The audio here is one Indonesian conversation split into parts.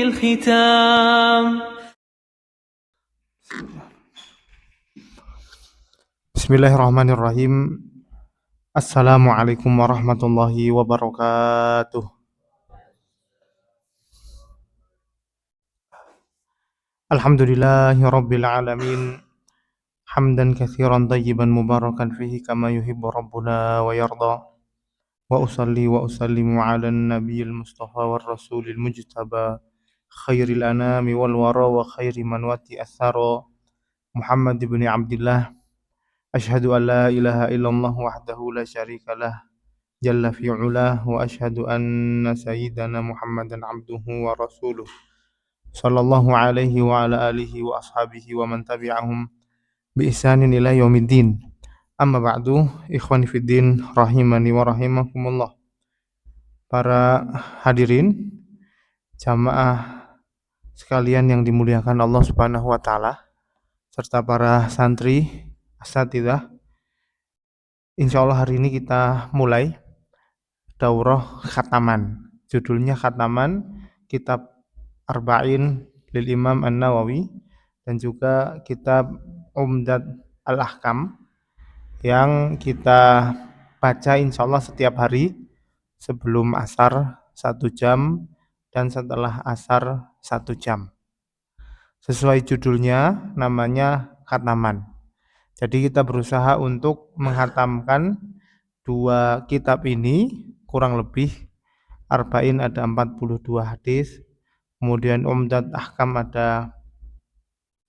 الختام. Bismillahirrahmanirrahim. Assalamualaikum warahmatullahi wabarakatuh. Alhamdulillahirabbil alamin. Hamdan katsiran thayyiban mubarakan fihi kama yuhibbu rabbuna wa yarda. Wa usalli wa usallimu ala nabiyil mustafa war rasulil mujtaba khairil anami wal wara wa khairi man wati athara Muhammad ibn Abdillah. Asyhadu an la ilaha illallah wahdahu la syarikalah jalla fi'ulah wa asyhadu anna sayyidana Muhammadan abduhu wa rasuluh sallallahu alaihi wa ala alihi wa ashabihi wa man tabi'ahum bi ihsanin ila yaumiddin. Amma ba'du, ikhwani fiddin rahimani wa rahimakumullah. Para hadirin jamaah sekalian yang dimuliakan Allah Subhanahu wa taala serta para santri asatidzah, insyaallah hari ini kita mulai daurah khataman. Judulnya khataman kitab Arba'in lil Imam An-Nawawi dan juga kitab Umdat Al-Ahkam yang kita baca insyaallah setiap hari sebelum asar 1 jam dan setelah asar 1 jam. Sesuai judulnya namanya khataman. Jadi kita berusaha untuk menghatamkan 2 kitab ini kurang lebih. Arba'in ada 42 hadis, kemudian Umdat Ahkam ada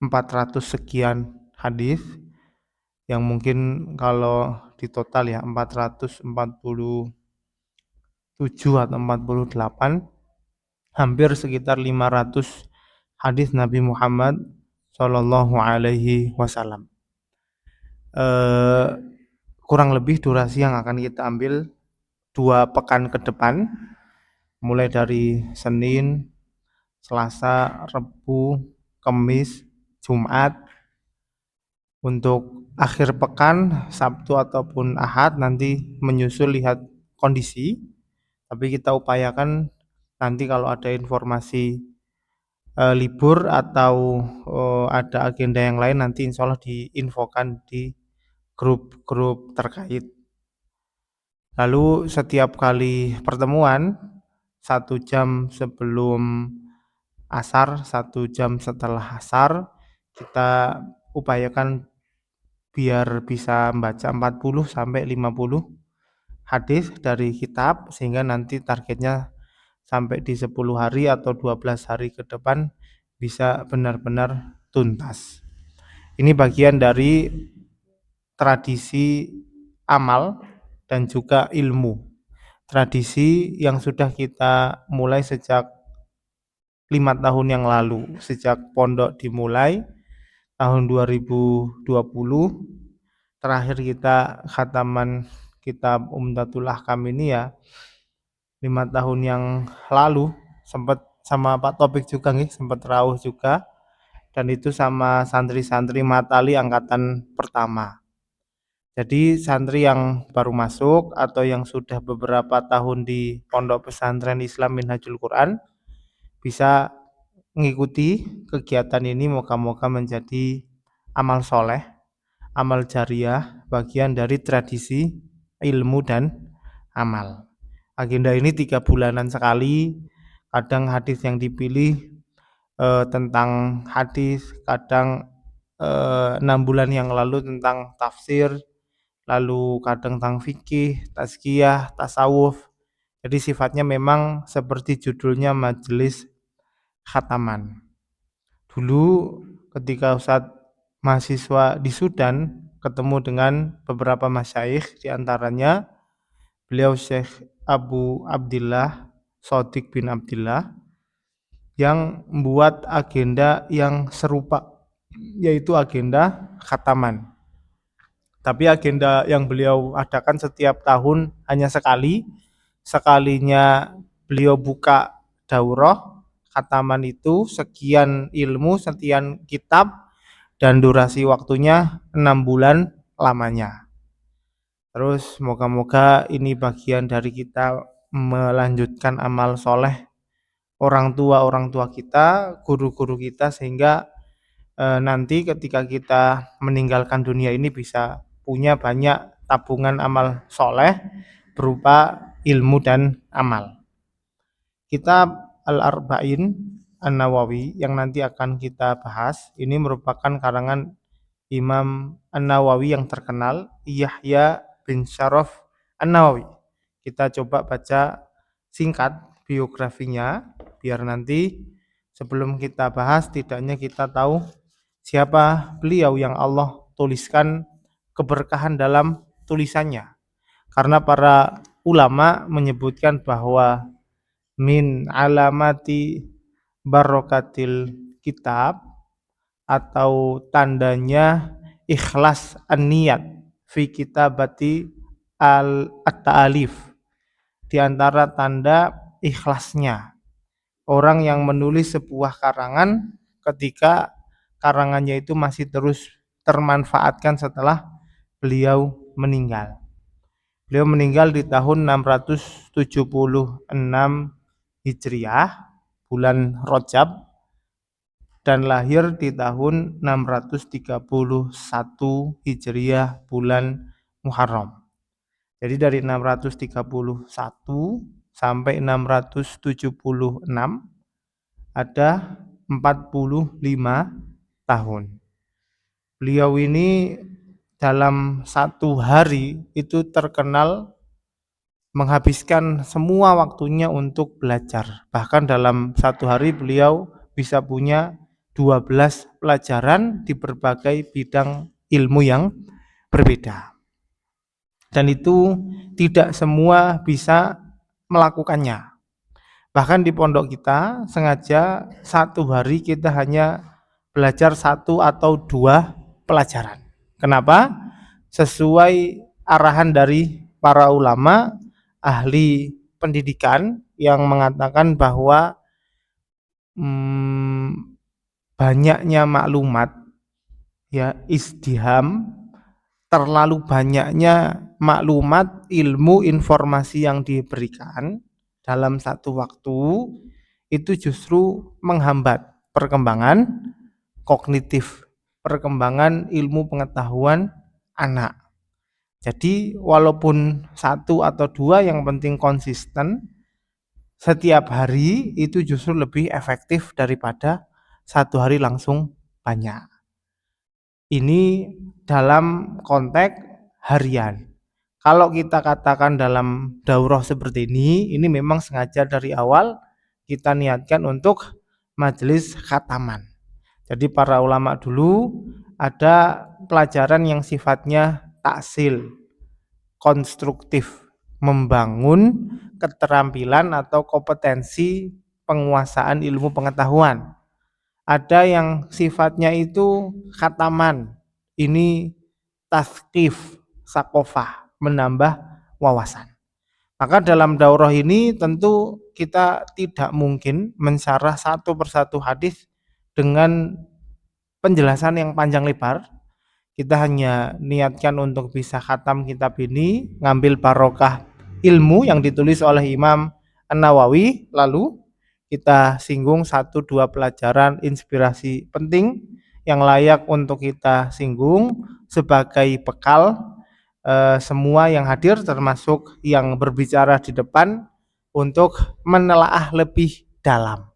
400 sekian hadis, yang mungkin kalau di total ya 447 atau 48, hampir sekitar 500 hadis Nabi Muhammad Shallallahu Alaihi Wasallam. Kurang lebih durasi yang akan kita ambil 2 pekan ke depan, mulai dari Senin, Selasa, Rabu, Kamis, Jumat. Untuk akhir pekan, Sabtu ataupun Ahad nanti menyusul lihat kondisi. Tapi kita upayakan nanti kalau ada informasi libur atau ada agenda yang lain nanti insya Allah diinfokan di grup-grup terkait. Lalu setiap kali pertemuan 1 jam sebelum asar, 1 jam setelah asar, kita upayakan biar bisa membaca 40 sampai 50 hadis dari kitab, sehingga nanti targetnya sampai di 10 hari atau 12 hari ke depan bisa benar-benar tuntas. Ini bagian dari tradisi amal dan juga ilmu. Tradisi yang sudah kita mulai sejak 5 tahun yang lalu, sejak pondok dimulai tahun 2020. Terakhir kita khataman kitab Umdatul Ahkam ini ya 5 tahun yang lalu, sempat sama Pak Topik juga nih, sempat rawuh juga, dan itu sama santri-santri Matali angkatan pertama. Jadi santri yang baru masuk atau yang sudah beberapa tahun di Pondok Pesantren Islam Minhajul Quran bisa mengikuti kegiatan ini, moga-moga menjadi amal soleh, amal jariah, bagian dari tradisi ilmu dan amal. Agenda ini 3 bulanan sekali, kadang hadis yang dipilih tentang hadis, kadang 6 bulan yang lalu tentang tafsir, lalu kadang tentang fikih, tazkiyah, tasawuf. Jadi sifatnya memang seperti judulnya majelis khataman. Dulu ketika Ustadz mahasiswa di Sudan ketemu dengan beberapa masyayikh, diantaranya beliau Syekh Abu Abdillah Shadiq bin Abdillah yang membuat agenda yang serupa, yaitu agenda khataman. Tapi agenda yang beliau adakan setiap tahun hanya sekali. Sekalinya beliau buka daurah khataman itu sekian ilmu, sekian kitab, dan durasi waktunya 6 bulan lamanya. Terus moga-moga ini bagian dari kita melanjutkan amal soleh orang tua kita, guru-guru kita, sehingga nanti ketika kita meninggalkan dunia ini bisa punya banyak tabungan amal soleh berupa ilmu dan amal. Kitab Al-Arba'in An-Nawawi yang nanti akan kita bahas ini merupakan karangan Imam An-Nawawi yang terkenal, Yahya bin Syaraf An-Nawawi. Kita coba baca singkat biografinya biar nanti sebelum kita bahas tidaknya kita tahu siapa beliau yang Allah tuliskan keberkahan dalam tulisannya. Karena para ulama menyebutkan bahwa min alamati barokatil kitab atau tandanya ikhlas an-niyat fi kitabati at-ta'alif, di antara tanda ikhlasnya orang yang menulis sebuah karangan ketika karangannya itu masih terus termanfaatkan setelah beliau meninggal. Beliau meninggal di tahun 676 Hijriah, bulan Rajab, dan lahir di tahun 631 Hijriah, bulan Muharram. Jadi dari 631 sampai 676 ada 45 tahun. Beliau ini dalam satu hari itu terkenal menghabiskan semua waktunya untuk belajar. Bahkan dalam satu hari beliau bisa punya 12 pelajaran di berbagai bidang ilmu yang berbeda. Dan itu tidak semua bisa melakukannya. Bahkan di pondok kita sengaja satu hari kita hanya belajar satu atau dua pelajaran. Kenapa? Sesuai arahan dari para ulama ahli pendidikan yang mengatakan bahwa banyaknya maklumat, ya, izdiham, terlalu banyaknya maklumat, ilmu, informasi yang diberikan dalam satu waktu itu justru menghambat perkembangan kognitif, perkembangan ilmu pengetahuan anak. Jadi walaupun satu atau dua, yang penting konsisten setiap hari, itu justru lebih efektif daripada satu hari langsung banyak. Ini dalam konteks harian. Kalau kita katakan dalam daurah seperti ini memang sengaja dari awal kita niatkan untuk majelis khataman. Jadi para ulama dulu ada pelajaran yang sifatnya taksil, konstruktif, membangun keterampilan atau kompetensi penguasaan ilmu pengetahuan. Ada yang sifatnya itu khataman, ini tasqif, sakofah, menambah wawasan. Maka dalam daurah ini tentu kita tidak mungkin mensyarah satu persatu hadis dengan penjelasan yang panjang lebar. Kita hanya niatkan untuk bisa khatam kitab ini, ngambil barokah ilmu yang ditulis oleh Imam An-Nawawi, lalu kita singgung satu dua pelajaran inspirasi penting yang layak untuk kita singgung sebagai bekal semua yang hadir termasuk yang berbicara di depan untuk menelaah lebih dalam.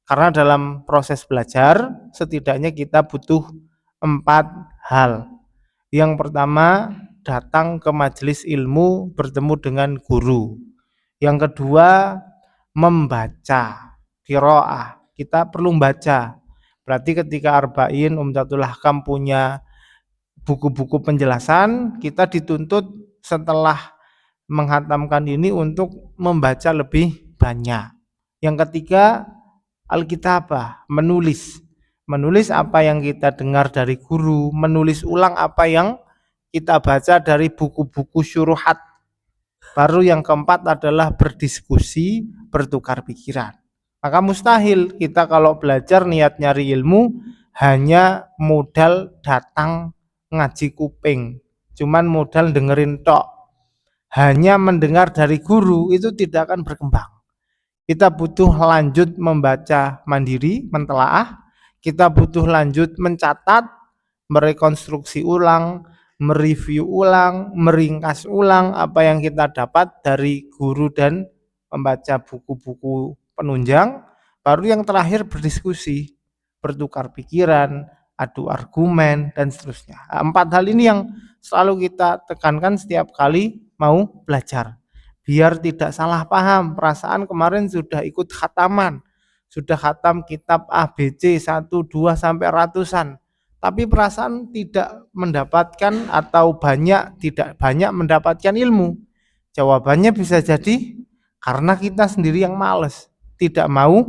Karena dalam proses belajar setidaknya kita butuh 4 hal. Yang pertama, datang ke majelis ilmu, bertemu dengan guru. Yang kedua, membaca, qiraah. Kita perlu membaca. Berarti ketika Arba'in, Umdatul Ahkam punya buku-buku penjelasan, kita dituntut setelah menghatamkan ini untuk membaca lebih banyak. Yang ketiga, Alkitabah, menulis apa yang kita dengar dari guru, menulis ulang apa yang kita baca dari buku-buku syuruhat. Baru yang keempat adalah berdiskusi, bertukar pikiran. Maka mustahil kita kalau belajar niat nyari ilmu hanya modal datang ngaji kuping, cuman modal dengerin tok, hanya mendengar dari guru, itu tidak akan berkembang. Kita butuh lanjut membaca mandiri, mentelaah, kita butuh lanjut mencatat, merekonstruksi ulang, mereview ulang, meringkas ulang apa yang kita dapat dari guru dan membaca buku-buku penunjang. Baru yang terakhir berdiskusi, bertukar pikiran, adu argumen, dan seterusnya. Empat hal ini yang selalu kita tekankan setiap kali mau belajar. Biar tidak salah paham, perasaan kemarin sudah ikut khataman, sudah khatam kitab ABC 1, 2 sampai ratusan. Tapi perasaan tidak mendapatkan atau tidak banyak mendapatkan ilmu. Jawabannya bisa jadi karena kita sendiri yang males, tidak mau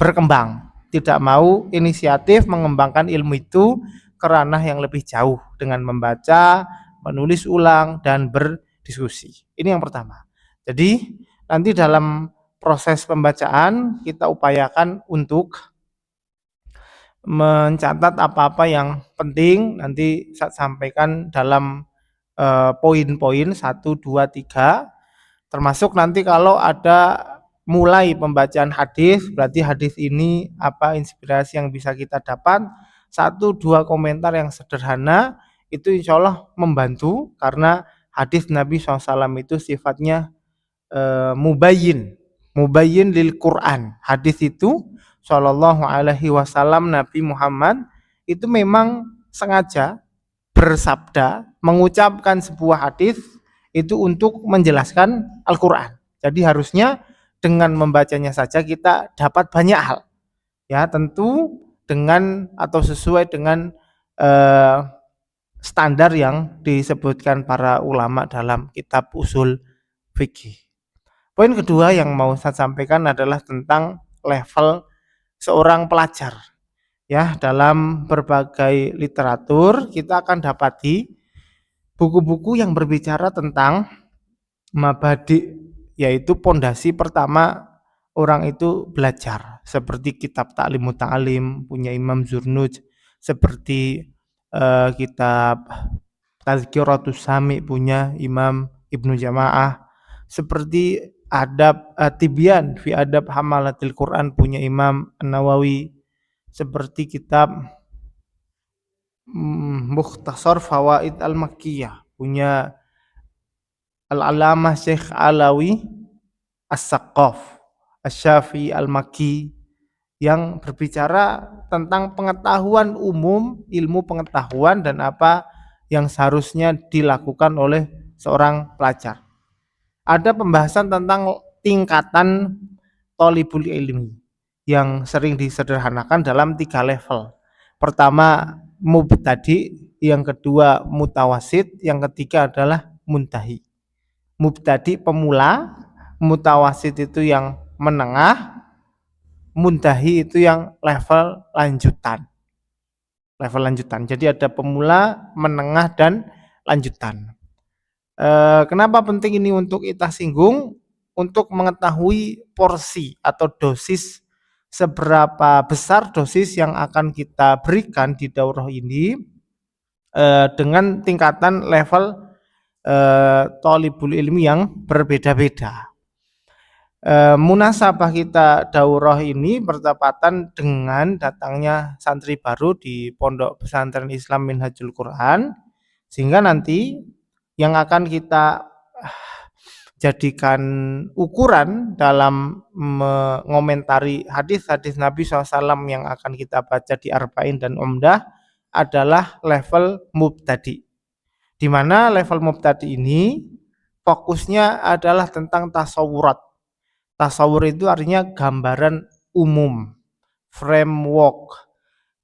berkembang, tidak mau inisiatif mengembangkan ilmu itu ke ranah yang lebih jauh dengan membaca, menulis ulang, dan berdiskusi. Ini yang pertama. Jadi nanti dalam proses pembacaan kita upayakan untuk mencatat apa-apa yang penting, nanti saya sampaikan dalam poin-poin 1, 2, 3, termasuk nanti kalau ada mulai pembacaan hadis, berarti hadis ini apa inspirasi yang bisa kita dapat, 1, 2 komentar yang sederhana itu insya Allah membantu, karena hadis Nabi SAW itu sifatnya mubayyin lil Quran. Hadis itu Shallallahu alaihi wasallam, Nabi Muhammad itu memang sengaja bersabda, mengucapkan sebuah hadis itu untuk menjelaskan Al-Qur'an. Jadi harusnya dengan membacanya saja kita dapat banyak hal. Ya, tentu dengan atau sesuai dengan standar yang disebutkan para ulama dalam kitab usul fikih. Poin kedua yang mau saya sampaikan adalah tentang level seorang pelajar. Ya, dalam berbagai literatur kita akan dapati buku-buku yang berbicara tentang mabadi, yaitu pondasi pertama orang itu belajar, seperti kitab Ta'limut Ta'lim punya Imam Zurnuj, seperti kitab Tazkiratus Sami punya Imam Ibnu Jamaah, seperti adab Tibyan fi adab Hamalatil Quran punya Imam An-Nawawi, seperti kitab Mukhtasar Fawaid Al-Makkiyah punya Al-Alamah Syekh Alawi As-Saqqaf Asy-Syafi'i Al-Makki, yang berbicara tentang pengetahuan umum, ilmu pengetahuan dan apa yang seharusnya dilakukan oleh seorang pelajar. Ada pembahasan tentang tingkatan thalibul ilmi yang sering disederhanakan dalam 3 level. Pertama mubtadi, yang kedua mutawasid, yang ketiga adalah muntahi. Mubtadi pemula, mutawasid itu yang menengah, muntahi itu yang level lanjutan. Level lanjutan. Jadi ada pemula, menengah, dan lanjutan. Kenapa penting ini untuk kita singgung? Untuk mengetahui porsi atau dosis, seberapa besar dosis yang akan kita berikan di daurah ini dengan tingkatan level thalibul ilmi yang berbeda-beda. Munasabah kita daurah ini bertepatan dengan datangnya santri baru di Pondok Pesantren Islam Minhajul Quran, sehingga nanti yang akan kita jadikan ukuran dalam mengomentari hadis-hadis Nabi SAW yang akan kita baca di Arba'in dan Umdah adalah level mubtadi, di mana level mubtadi ini fokusnya adalah tentang tasawurat. Tasawur itu artinya gambaran umum, framework.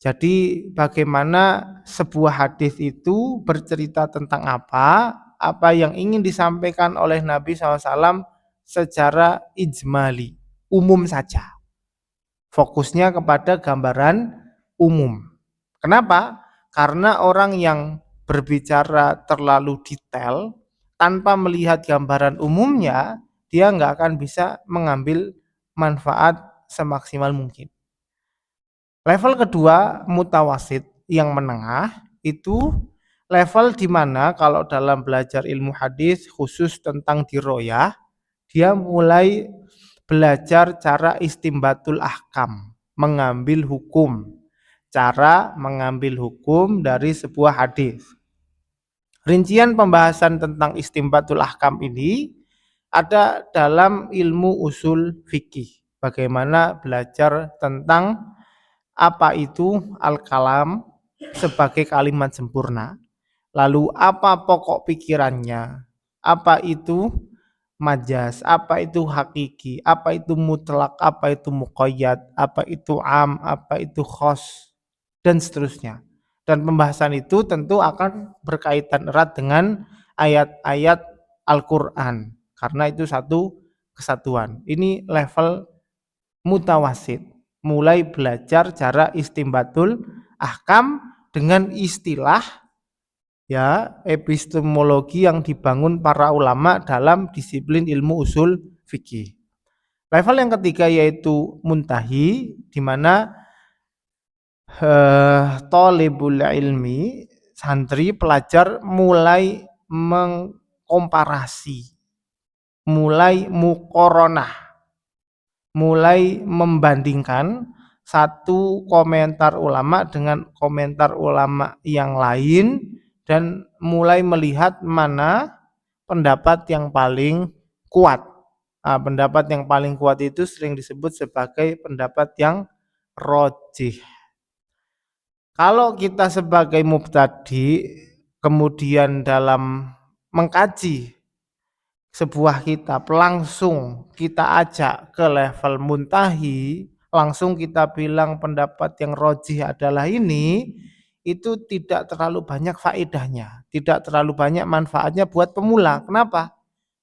Jadi bagaimana sebuah hadis itu bercerita tentang apa yang ingin disampaikan oleh Nabi SAW secara ijmali, umum saja. Fokusnya kepada gambaran umum. Kenapa? Karena orang yang berbicara terlalu detail tanpa melihat gambaran umumnya, dia nggak akan bisa mengambil manfaat semaksimal mungkin. Level kedua mutawasid, yang menengah, itu level di mana kalau dalam belajar ilmu hadis khusus tentang diroyah, dia mulai belajar cara istimbatul ahkam, mengambil hukum, cara mengambil hukum dari sebuah hadis. Rincian pembahasan tentang istimbatul ahkam ini ada dalam ilmu usul fikih. Bagaimana belajar tentang apa itu al-kalam sebagai kalimat sempurna. Lalu apa pokok pikirannya? Apa itu majas? Apa itu hakiki? Apa itu mutlak? Apa itu muqayyad? Apa itu am? Apa itu khos? Dan seterusnya. Dan pembahasan itu tentu akan berkaitan erat dengan ayat-ayat Al-Quran. Karena itu satu kesatuan. Ini level mutawasid. Mulai belajar cara istimbatul ahkam dengan istilah ya epistemologi yang dibangun para ulama dalam disiplin ilmu usul fikih. Level yang ketiga yaitu muntahi, di mana thalibul ilmi, santri pelajar mulai mengkomparasi, mulai muqaranah, mulai membandingkan satu komentar ulama dengan komentar ulama yang lain dan mulai melihat mana pendapat yang paling kuat. Nah, pendapat yang paling kuat itu sering disebut sebagai pendapat yang rajih. Kalau kita sebagai mubtadi kemudian dalam mengkaji sebuah kitab langsung kita ajak ke level muntahi, langsung kita bilang pendapat yang rajih adalah ini, itu tidak terlalu banyak faedahnya, tidak terlalu banyak manfaatnya buat pemula. Kenapa?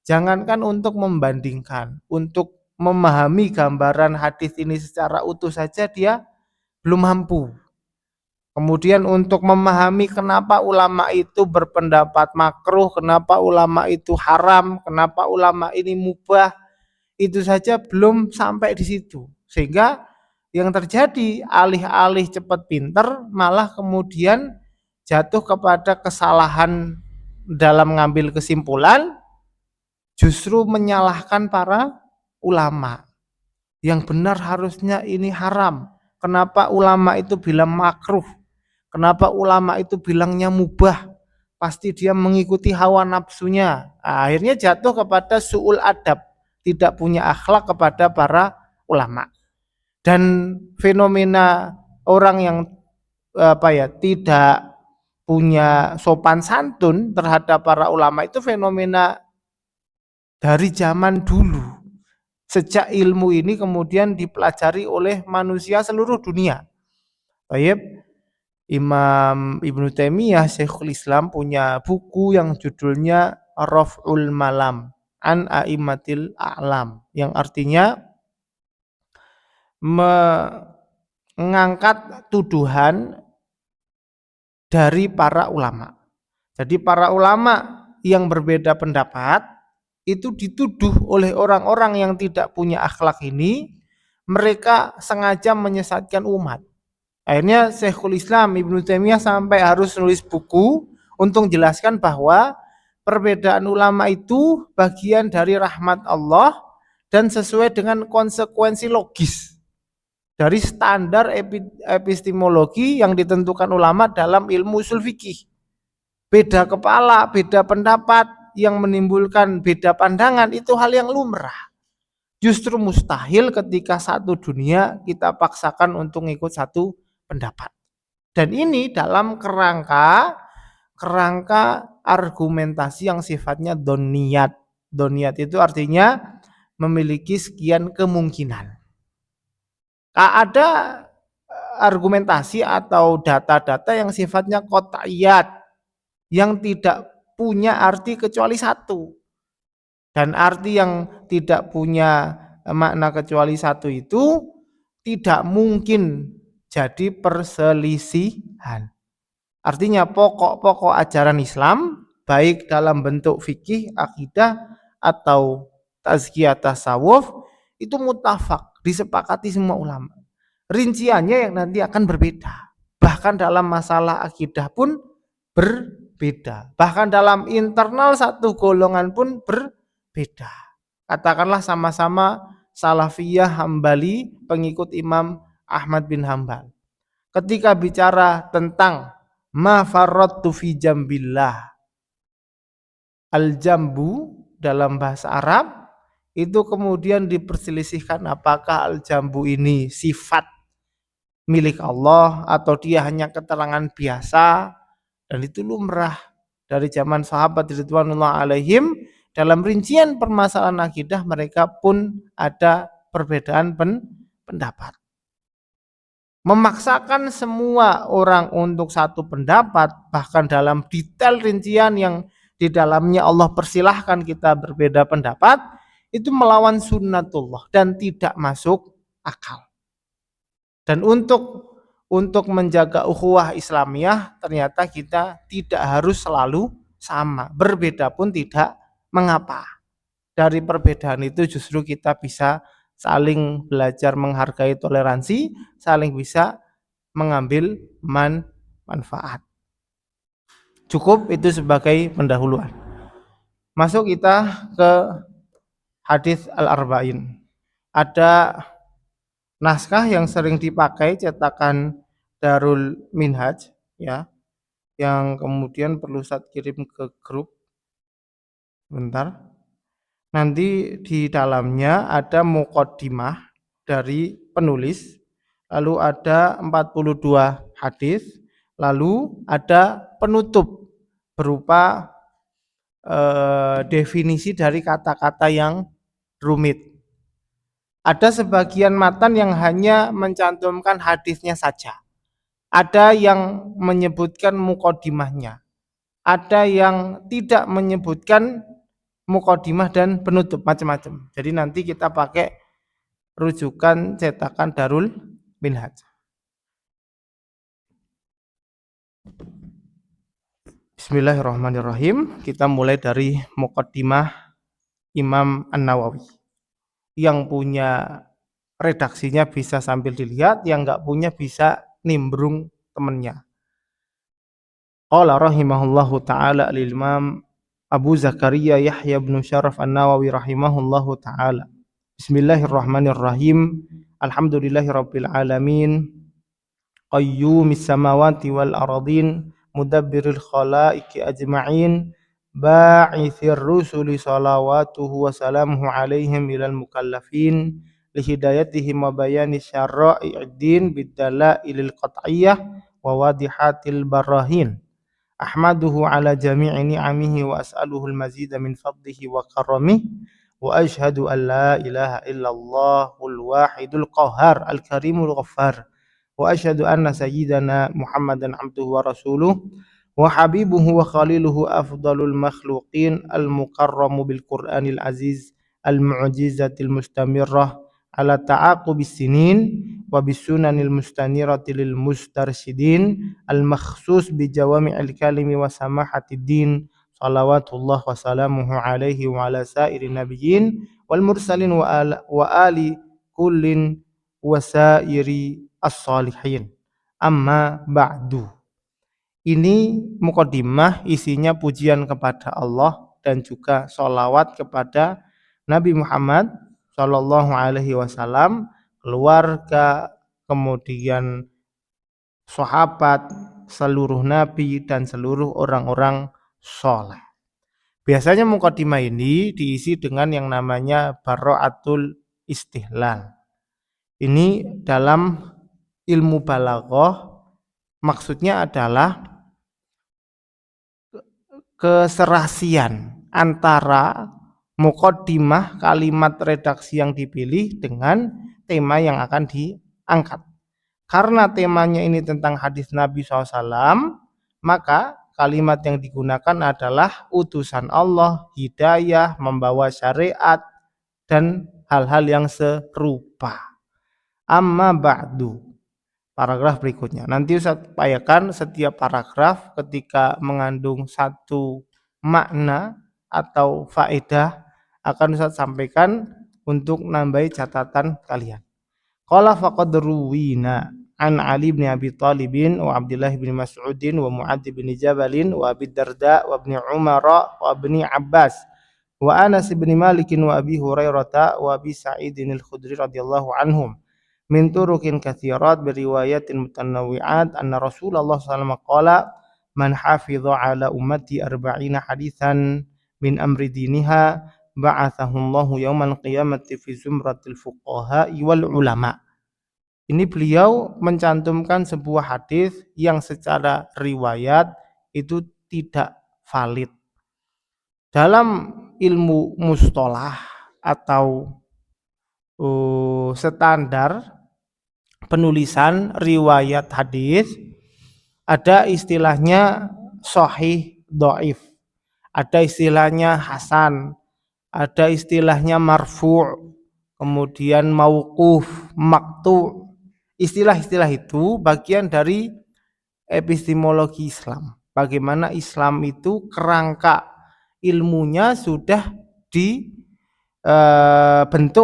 Jangankan untuk membandingkan, untuk memahami gambaran hadis ini secara utuh saja dia belum mampu. Kemudian untuk memahami kenapa ulama itu berpendapat makruh, kenapa ulama itu haram, kenapa ulama ini mubah, itu saja belum sampai di situ. Sehingga yang terjadi alih-alih cepat pinter malah kemudian jatuh kepada kesalahan dalam mengambil kesimpulan, justru menyalahkan para ulama. Yang benar harusnya ini haram. Kenapa ulama itu bilang makruh? Kenapa ulama itu bilangnya mubah? Pasti dia mengikuti hawa nafsunya. Akhirnya jatuh kepada su'ul adab, tidak punya akhlak kepada para ulama. Dan fenomena orang yang tidak punya sopan santun terhadap para ulama itu fenomena dari zaman dulu. Sejak ilmu ini kemudian dipelajari oleh manusia seluruh dunia. Baik. Imam Ibnu Taimiyah Syekhul Islam punya buku yang judulnya Raf'ul Malam an A'immatil A'lam, yang artinya mengangkat tuduhan dari para ulama. Jadi para ulama yang berbeda pendapat itu dituduh oleh orang-orang yang tidak punya akhlak ini, mereka sengaja menyesatkan umat. Akhirnya Syekhul Islam Ibnu Taimiyah sampai harus nulis buku untuk menjelaskan bahwa perbedaan ulama itu bagian dari rahmat Allah dan sesuai dengan konsekuensi logis dari standar epistemologi yang ditentukan ulama dalam ilmu usul fikih. Beda kepala, beda pendapat yang menimbulkan beda pandangan itu hal yang lumrah. Justru mustahil ketika satu dunia kita paksakan untuk ngikut satu pendapat. Dan ini dalam kerangka argumentasi yang sifatnya doniyat. Doniyat itu artinya memiliki sekian kemungkinan. Ada argumentasi atau data-data yang sifatnya qot'iyat, yang tidak punya arti kecuali satu. Dan arti yang tidak punya makna kecuali satu itu tidak mungkin jadi perselisihan. Artinya pokok-pokok ajaran Islam baik dalam bentuk fikih, akidah atau tazkiyah tasawuf itu muttafaq, disepakati semua ulama. Rinciannya yang nanti akan berbeda. Bahkan dalam masalah akidah pun berbeda. Bahkan dalam internal satu golongan pun berbeda. Katakanlah sama-sama Salafiyah Hambali, pengikut Imam Ahmad bin Hambal. Ketika bicara tentang ma farrattu fi jambillah, al-jambu dalam bahasa Arab itu kemudian diperselisihkan apakah al-jambu ini sifat milik Allah atau dia hanya keterangan biasa, dan itu lumrah dari zaman sahabat ridwanullah alaihim. Dalam rincian permasalahan akidah mereka pun ada perbedaan pendapat. Memaksakan semua orang untuk satu pendapat, bahkan dalam detail rincian yang di dalamnya Allah persilahkan kita berbeda pendapat, itu melawan sunnatullah dan tidak masuk akal. Dan untuk menjaga ukhuwah Islamiyah, ternyata kita tidak harus selalu sama, berbeda pun tidak mengapa. Dari perbedaan itu justru kita bisa saling belajar menghargai toleransi, saling bisa mengambil manfaat. Cukup itu sebagai pendahuluan. Masuk kita ke hadis Al-Arba'in. Ada naskah yang sering dipakai cetakan Darul Minhaj ya, yang kemudian perlu saya kirim ke grup. Bentar. Nanti di dalamnya ada muqaddimah dari penulis, lalu ada 42 hadis, lalu ada penutup berupa definisi dari kata-kata yang rumit. Ada sebagian matan yang hanya mencantumkan hadisnya saja. Ada yang menyebutkan muqaddimahnya. Ada yang tidak menyebutkan muqaddimah dan penutup, macam-macam. Jadi nanti kita pakai rujukan cetakan Darul Minhaj. Bismillahirrahmanirrahim. Kita mulai dari muqaddimah Imam An-Nawawi. Yang punya redaksinya bisa sambil dilihat, yang enggak punya bisa nimbrung temennya. Qala rahimahullahu ta'ala al-Imam Abu Zakaria Yahya bin Syaraf An-Nawawi rahimahullahu ta'ala. Bismillahirrahmanirrahim. Alhamdulillahirabbil alamin. Qayyumis samawati wal ardin, mudabbiril khalaiqi ajma'in, ba'ithir rusuli salawatuhu wa salamuhu alaihim ilal mukallafin, lihidayatihim wa bayani syara'i'id din bid-dalailil qat'iyyah wa wadihatil barahin. Ahmaduhu ala jami'i ni'amihi wa as'aluhu al-mazida min fadlihi wa karamihi, wa ashhadu an la ilaha illallahul wahidul qahhar al-karimul ghaffar, wa ashhadu anna sayyidana Muhammadan abduhu wa rasuluh wa habibuhu wa khaliluhu afdalul makhluqin al-mukarramu bil Qur'anil aziz al-mu'jizatil mustamirrah ala ta'aqubis sinin wa bisunanil mustanirati lil mustarsyidin al-makhsus bi jawami'il kalimi wa samahatid din, salawatullah wa salamuhu alaihi wa ala sairin nabiyyin wal mursalin wa ali kullin wa sairi as-salihin. Amma ba'du. Ini muqaddimah, isinya pujian kepada Allah dan juga sholawat kepada Nabi Muhammad Sallallahu Alaihi Wasallam, keluarga, kemudian sahabat, seluruh nabi dan seluruh orang-orang soleh. Biasanya muqaddimah ini diisi dengan yang namanya bara'atul istihlal. Ini dalam ilmu balaghah maksudnya adalah keserasian antara muqaddimah, kalimat redaksi yang dipilih dengan tema yang akan diangkat. Karena temanya ini tentang hadis Nabi SAW, maka kalimat yang digunakan adalah utusan Allah, hidayah, membawa syariat, dan hal-hal yang serupa. Amma ba'du. Paragraf berikutnya. Nanti Ustaz upayakan setiap paragraf ketika mengandung satu makna atau faedah akan Ustaz sampaikan untuk nambahi catatan kalian. Qala faqad ruwina an Ali bin Abi Thalib wa Abdullah bin Mas'ud wa Mu'adz bin Jabal wa Abi Darda wa Ibnu Umar wa Ibnu Abbas wa Anas bin Malik wa Abi Hurairah wa Abi Sa'idin al-Khudri radhiyallahu anhum min turukin katsirat beriwayatin mutanawwi'at anna Rasulullah sallallahu alaihi wasallam qala man hafidha ala ummati arba'ina haditsan min amri diniha ba'athahullahu yaumal qiyamati fi zumratil fuqaha wal ulama. Ini beliau mencantumkan sebuah hadis yang secara riwayat itu tidak valid. Dalam ilmu mustalah atau standar penulisan riwayat hadis ada istilahnya sahih dhaif, ada istilahnya hasan, ada istilahnya marfu', kemudian mauquf, maqtu'. Istilah-istilah itu bagian dari epistemologi Islam. Bagaimana Islam itu kerangka ilmunya sudah dibentuk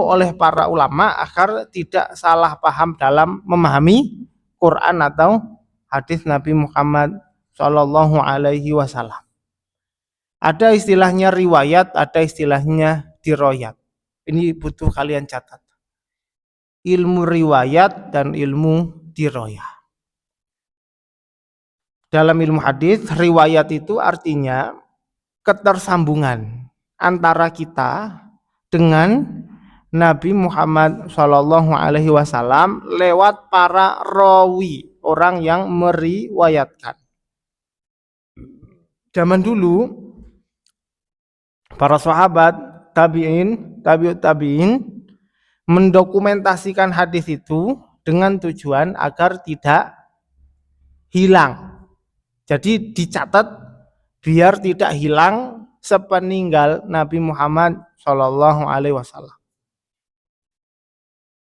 oleh para ulama agar tidak salah paham dalam memahami Quran atau hadis Nabi Muhammad Shallallahu Alaihi Wasallam. Ada istilahnya riwayat, ada istilahnya diroyat. Ini butuh kalian catat. Ilmu riwayat dan ilmu diroyat. Dalam ilmu hadis, riwayat itu artinya ketersambungan antara kita dengan Nabi Muhammad Shallallahu Alaihi Wasallam lewat para rawi, orang yang meriwayatkan. Zaman dulu para sahabat, tabi'in, tabi'ut tabi'in mendokumentasikan hadis itu dengan tujuan agar tidak hilang. Jadi dicatat biar tidak hilang sepeninggal Nabi Muhammad Shallallahu Alaihi Wasallam.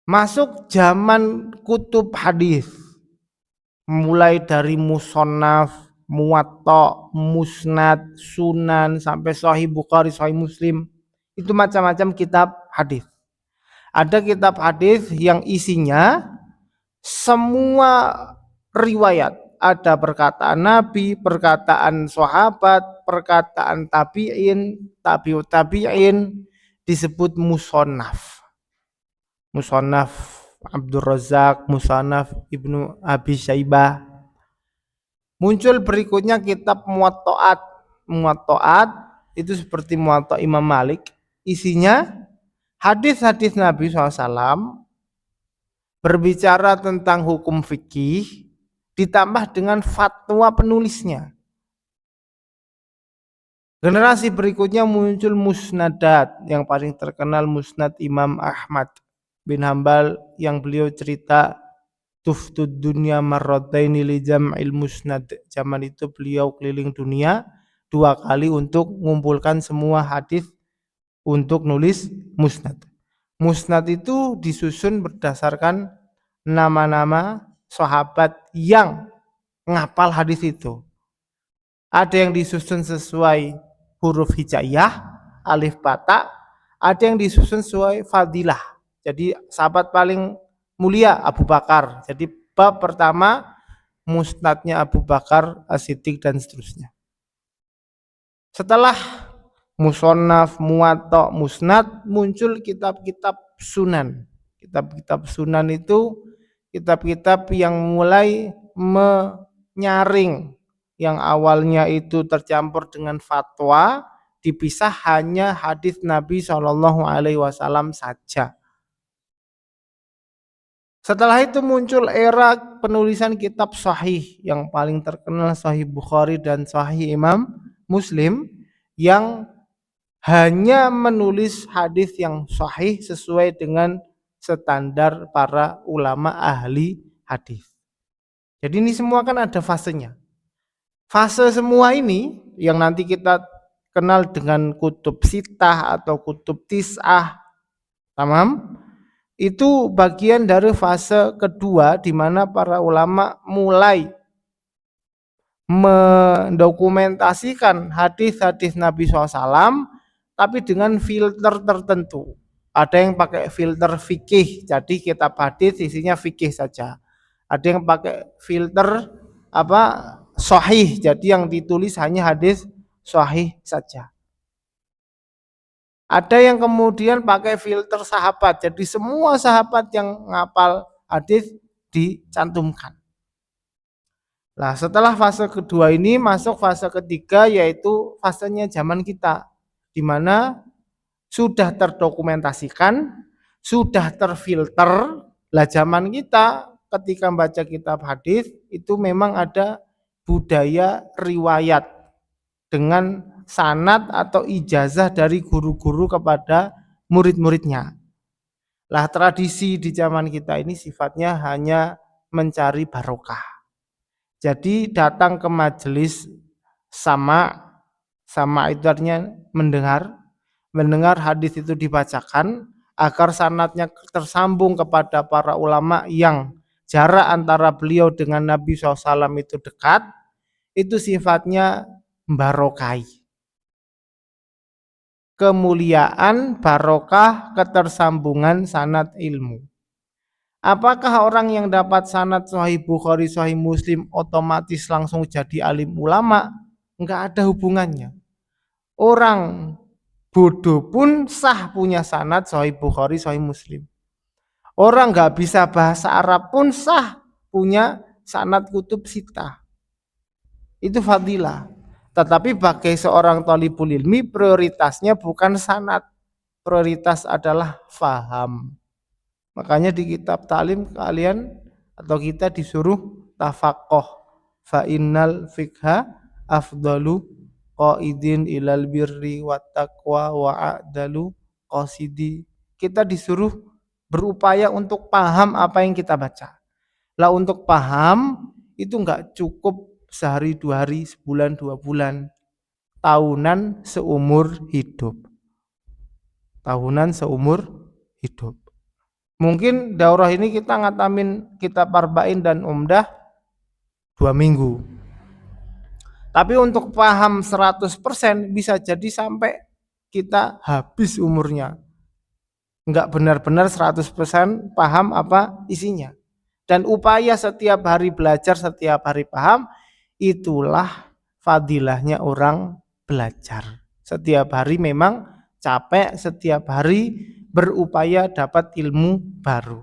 Masuk zaman kutub hadis, mulai dari musannaf, muwatta, musnad, sunan sampai sahih Bukhari, sahih Muslim, itu macam-macam kitab hadis. Ada kitab hadis yang isinya semua riwayat, ada perkataan Nabi, perkataan sahabat, perkataan tabi'in, tabi'ut tabi'in, disebut musannaf. Musannaf Abdul Razak, musannaf Ibnu Abi Syaibah. Muncul berikutnya kitab muwatta'at. Muwatta'at itu seperti muwatta' Imam Malik, isinya hadis-hadis Nabi SAW berbicara tentang hukum fikih ditambah dengan fatwa penulisnya. Generasi berikutnya muncul musnadat, yang paling terkenal musnad Imam Ahmad bin Hambal yang beliau cerita tuftud dunya marrataini li jam'il musnad. Zaman itu beliau keliling dunia 2 kali untuk mengumpulkan semua hadis untuk nulis musnad. Musnad itu disusun berdasarkan nama-nama sahabat yang ngapal hadis itu. Ada yang disusun sesuai huruf hijaiyah, alif bata, ada yang disusun sesuai fadilah. Jadi sahabat paling mulia Abu Bakar. Jadi bab pertama musnadnya Abu Bakar, As-Siddiq dan seterusnya. Setelah musannaf, muwatta, musnad, muncul kitab-kitab sunan. Kitab-kitab sunan itu kitab-kitab yang mulai menyaring, yang awalnya itu tercampur dengan fatwa, dipisah hanya hadis Nabi Shallallahu Alaihi Wasallam saja. Setelah itu muncul era penulisan kitab sahih, yang paling terkenal Sahih Bukhari dan Sahih Imam Muslim, yang hanya menulis hadis yang sahih sesuai dengan standar para ulama ahli hadis. Jadi ini semua kan ada fasenya. Fase semua ini yang nanti kita kenal dengan kutub sitah atau kutub tis'ah, tamam? Itu bagian dari fase kedua di mana para ulama mulai mendokumentasikan hadis-hadis Nabi SAW tapi dengan filter tertentu. Ada yang pakai filter fikih, jadi kitab hadis isinya fikih saja. Ada yang pakai filter sahih, jadi yang ditulis hanya hadis sahih saja. Ada yang kemudian pakai filter sahabat. Jadi semua sahabat yang ngapal hadis dicantumkan. Nah, setelah fase kedua ini masuk fase ketiga yaitu fasenya zaman kita di mana sudah terdokumentasikan, sudah terfilter. Lah zaman kita ketika membaca kitab hadis itu memang ada budaya riwayat dengan sanad atau ijazah dari guru-guru kepada murid-muridnya. Lah tradisi di zaman kita ini sifatnya hanya mencari barokah. Jadi datang ke majelis sama itu artinya mendengar hadis itu dibacakan agar sanadnya tersambung kepada para ulama yang jarak antara beliau dengan Nabi SAW itu dekat, itu sifatnya barokai. Kemuliaan, barokah, ketersambungan sanad ilmu. Apakah orang yang dapat sanad Sahih Bukhari, Sahih Muslim otomatis langsung jadi alim ulama? Enggak ada hubungannya. Orang bodoh pun sah punya sanad Sahih Bukhari, Sahih Muslim. Orang enggak bisa bahasa Arab pun sah punya sanad kutub sitah. Itu fadilah. Tetapi bagi seorang thalibul ilmi prioritasnya bukan sanad. Prioritas adalah faham. Makanya di kitab ta'lim kalian atau kita disuruh tafaqoh. Fa innal fikha afdalu qaidin ilal birri wat taqwa wa a'dalu qasidi. Kita disuruh berupaya untuk paham apa yang kita baca. Lah untuk paham itu enggak cukup sehari 2 hari, sebulan 2 bulan. Tahunan seumur hidup. Tahunan seumur hidup. Mungkin daurah ini kita ngatamin kitab Arba'in dan Umdah 2 minggu. Tapi untuk paham 100% bisa jadi sampai kita habis umurnya. Enggak benar-benar 100% paham apa isinya. Dan upaya setiap hari belajar, setiap hari paham, itulah fadilahnya orang belajar. Setiap hari memang capek, setiap hari berupaya dapat ilmu baru.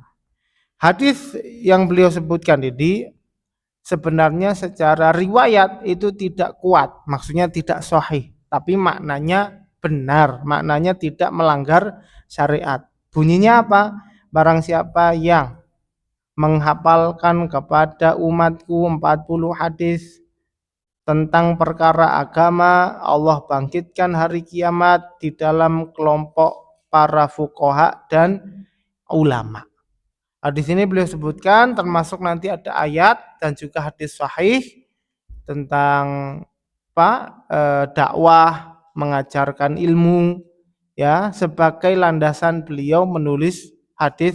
Hadis yang beliau sebutkan ini sebenarnya secara riwayat itu tidak kuat, maksudnya tidak sahih, tapi maknanya benar, maknanya tidak melanggar syariat. Bunyinya apa? Barang siapa yang menghafalkan kepada umatku 40 hadis tentang perkara agama, Allah bangkitkan hari kiamat di dalam kelompok para fuqaha dan ulama. Hadis ini beliau sebutkan termasuk nanti ada ayat dan juga hadis sahih tentang dakwah, mengajarkan ilmu ya sebagai landasan beliau menulis hadis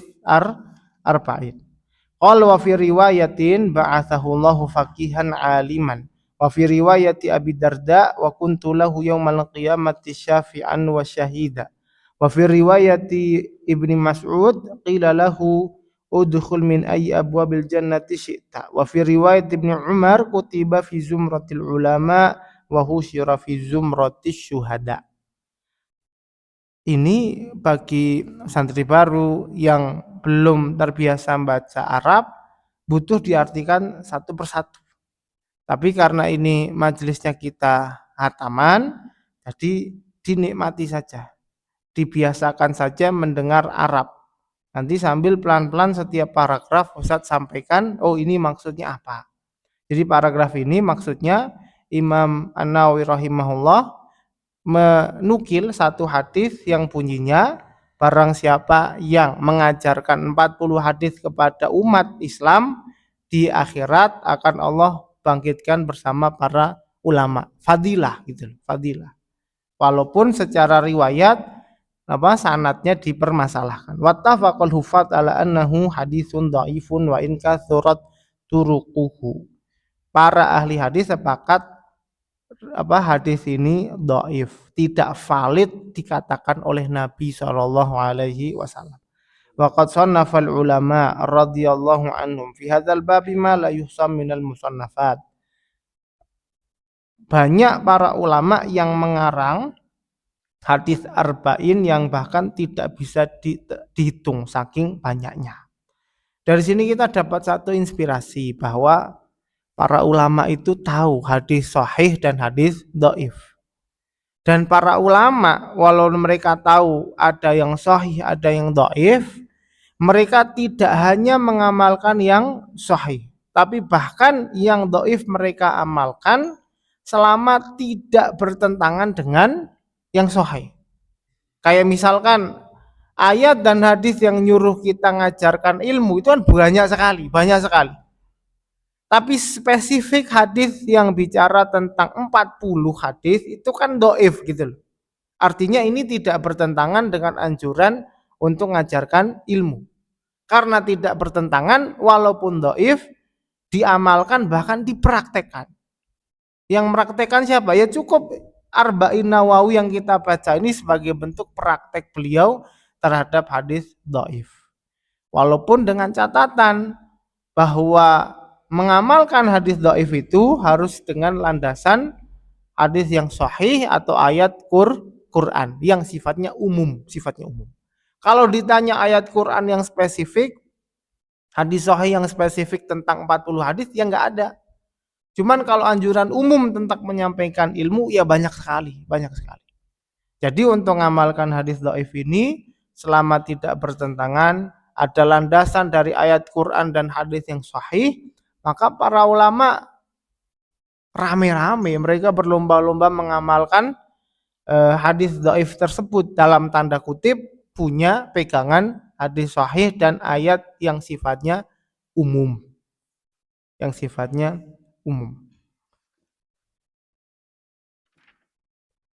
arba'in. Qala wa fi riwayatin ba'athahu Allahu faqihan aliman. Wa fi riwayati Abi Darda wa kuntu lahu yaumal qiyamati syafi'an wa syahida. Wa fi riwayati Ibni Mas'ud qila lahu udkhul min ayyi abwabil jannati syi'ta. Wa fi riwayat Ibni Umar kutiba fi zumratil ulama wa husyira fi zumratis syuhada. Ini bagi santri baru yang belum terbiasa membaca Arab butuh diartikan satu persatu. Tapi karena ini majelisnya kita hataman, jadi dinikmati saja. Dibiasakan saja mendengar Arab. Nanti sambil pelan-pelan setiap paragraf Ustadz sampaikan, oh ini maksudnya apa. Jadi paragraf ini maksudnya Imam An-Nawawi rahimahullah menukil satu hadis yang bunyinya barang siapa yang mengajarkan 40 hadis kepada umat Islam di akhirat akan Allah bangkitkan bersama para ulama. Fadilah gitu, fadilah. Walaupun secara riwayat sanadnya dipermasalahkan. Wattafaqal hufat ala annahu haditsun dhaifun wa in kathurat turuquhu. Para ahli hadis sepakat hadis ini dhaif, tidak valid dikatakan oleh Nabi sallallahu alaihi wasallam. Waqad sannafal ulama radhiyallahu anhum fi hadzal babi ma la yuhsam minal musannafat. Banyak para ulama yang mengarang hadis arba'in yang bahkan tidak bisa dihitung saking banyaknya. Dari sini kita dapat satu inspirasi bahwa para ulama itu tahu hadis sahih dan hadis dhaif. Dan para ulama walau mereka tahu ada yang sahih, ada yang dhaif, mereka tidak hanya mengamalkan yang sahih, tapi bahkan yang dhaif mereka amalkan selama tidak bertentangan dengan yang sahih. Kayak misalkan ayat dan hadis yang nyuruh kita ngajarkan ilmu itu kan banyak sekali, banyak sekali. Tapi spesifik hadis yang bicara tentang 40 hadis itu kan dhaif gitu loh. Artinya ini tidak bertentangan dengan anjuran untuk mengajarkan ilmu. Karena tidak bertentangan walaupun dhaif diamalkan bahkan dipraktekkan. Yang mempraktekkan siapa? Ya cukup Arba'in Nawawi yang kita baca ini sebagai bentuk praktek beliau terhadap hadis dhaif. Walaupun dengan catatan bahwa mengamalkan hadis dhaif itu harus dengan landasan hadis yang sahih atau ayat Quran yang sifatnya umum, Kalau ditanya ayat Quran yang spesifik, hadis sahih yang spesifik tentang 40 hadis ya enggak ada. Cuman kalau anjuran umum tentang menyampaikan ilmu ya banyak sekali. Jadi untuk mengamalkan hadis dhaif ini selama tidak bertentangan, ada landasan dari ayat Quran dan hadis yang sahih, maka para ulama rame-rame mereka berlomba-lomba mengamalkan hadis dhaif tersebut dalam tanda kutip punya pegangan hadis sahih dan ayat yang sifatnya umum.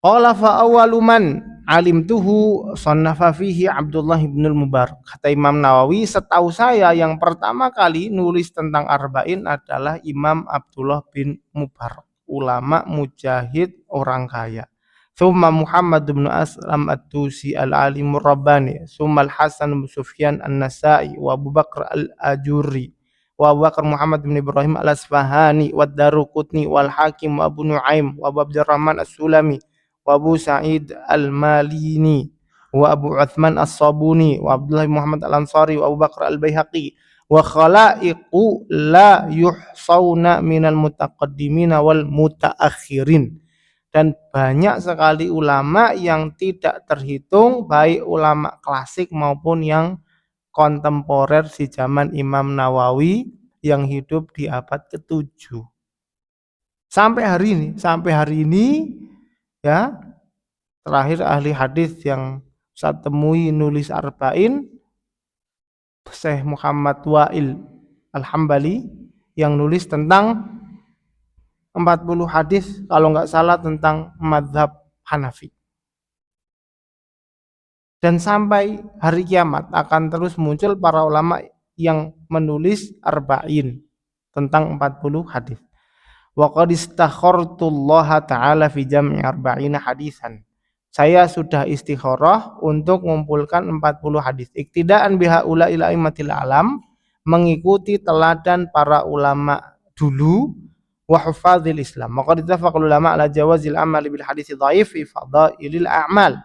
Qala fa awwalu man alimtuhu sannafa fihi Abdullah bin Mubarak. Kata Imam Nawawi, setahu saya yang pertama kali nulis tentang arba'in adalah Imam Abdullah bin Mubarak, ulama mujahid orang kaya. Thumma Muhammad bin Aslam At-Tusi al-Alimur Rabbani, thumma Al-Hasan bin Sufyan An-Nasa'i wa Abu Bakar Al-Ajurri wa Abu Bakar Muhammad bin Ibrahim Al-Asfahani wa Daruqutni wal Hakim wa Abu Nuaim wa Abu Abdurrahman As-Sulami wa Abu Sa'id Al-Malini wa Abu Uthman As-Sabuni wa Abdullah Muhammad Al-Ansari wa Abu Bakar Al-Baihaqi wa khalaiqu la yuhsawna minal mutaqaddimina wal mutaakhirin. Dan banyak sekali ulama yang tidak terhitung, baik ulama klasik maupun yang kontemporer di zaman Imam Nawawi yang hidup di abad ke-7. Sampai hari ini ya, terakhir ahli hadis yang saya temui nulis arba'in Syekh Muhammad Wa'il Al-Hambali yang nulis tentang 40 hadis kalau nggak salah tentang mazhab Hanafi. Dan sampai hari kiamat akan terus muncul para ulama yang menulis arba'in tentang 40 hadis. Wa qad istakhartullaha ta'ala fi jam'i arba'ina hadisan. Saya sudah istikharah untuk mengumpulkan 40 hadis. Iktidaan biha ula'il a'immatil alam, mengikuti teladan para ulama dulu wa hufadzil Islam. Maka ittafaqal ulama ala jawazil amali bil hadits dhaif fi fadailil a'mal.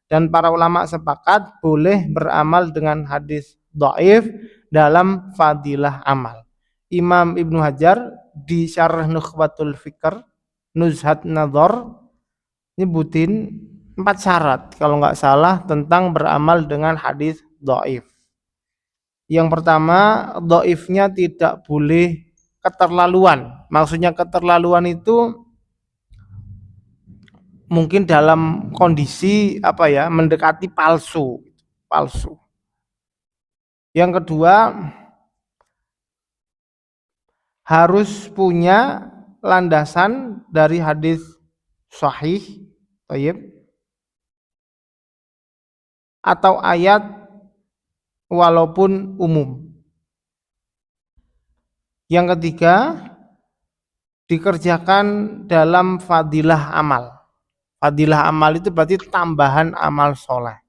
Dan para ulama sepakat boleh beramal dengan hadis dhaif dalam fadilah amal. Imam Ibnu Hajar di Syarah Nukhbatul Fikr Nuzhat Nadhar nyebutin 4 syarat kalau nggak salah tentang beramal dengan hadis dhaif. Yang pertama, dhaifnya tidak boleh keterlaluan. Maksudnya keterlaluan itu mungkin dalam kondisi mendekati palsu. Yang kedua, harus punya landasan dari hadis sahih, atau ayat walaupun umum. Yang ketiga, dikerjakan dalam fadilah amal. Fadilah amal itu berarti tambahan amal soleh.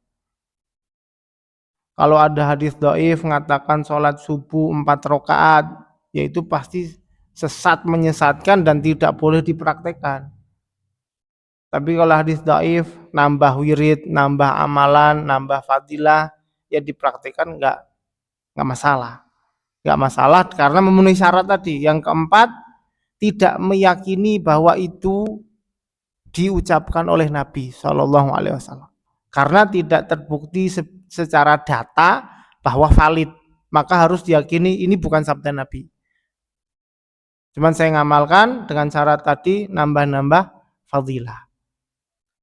Kalau ada hadis dhaif mengatakan sholat subuh 4 rakaat, yaitu pasti sesat, menyesatkan dan tidak boleh dipraktekkan. Tapi kalau hadis dhaif, nambah wirid, nambah amalan, nambah fadilah, ya dipraktikkan enggak masalah. Enggak masalah karena memenuhi syarat tadi. Yang keempat, tidak meyakini bahwa itu diucapkan oleh Nabi Shallallahu Alaihi Wasallam karena tidak terbukti secara data bahwa valid, maka harus diyakini ini bukan sabda Nabi. Cuman saya ngamalkan dengan syarat tadi, nambah-nambah fadilah.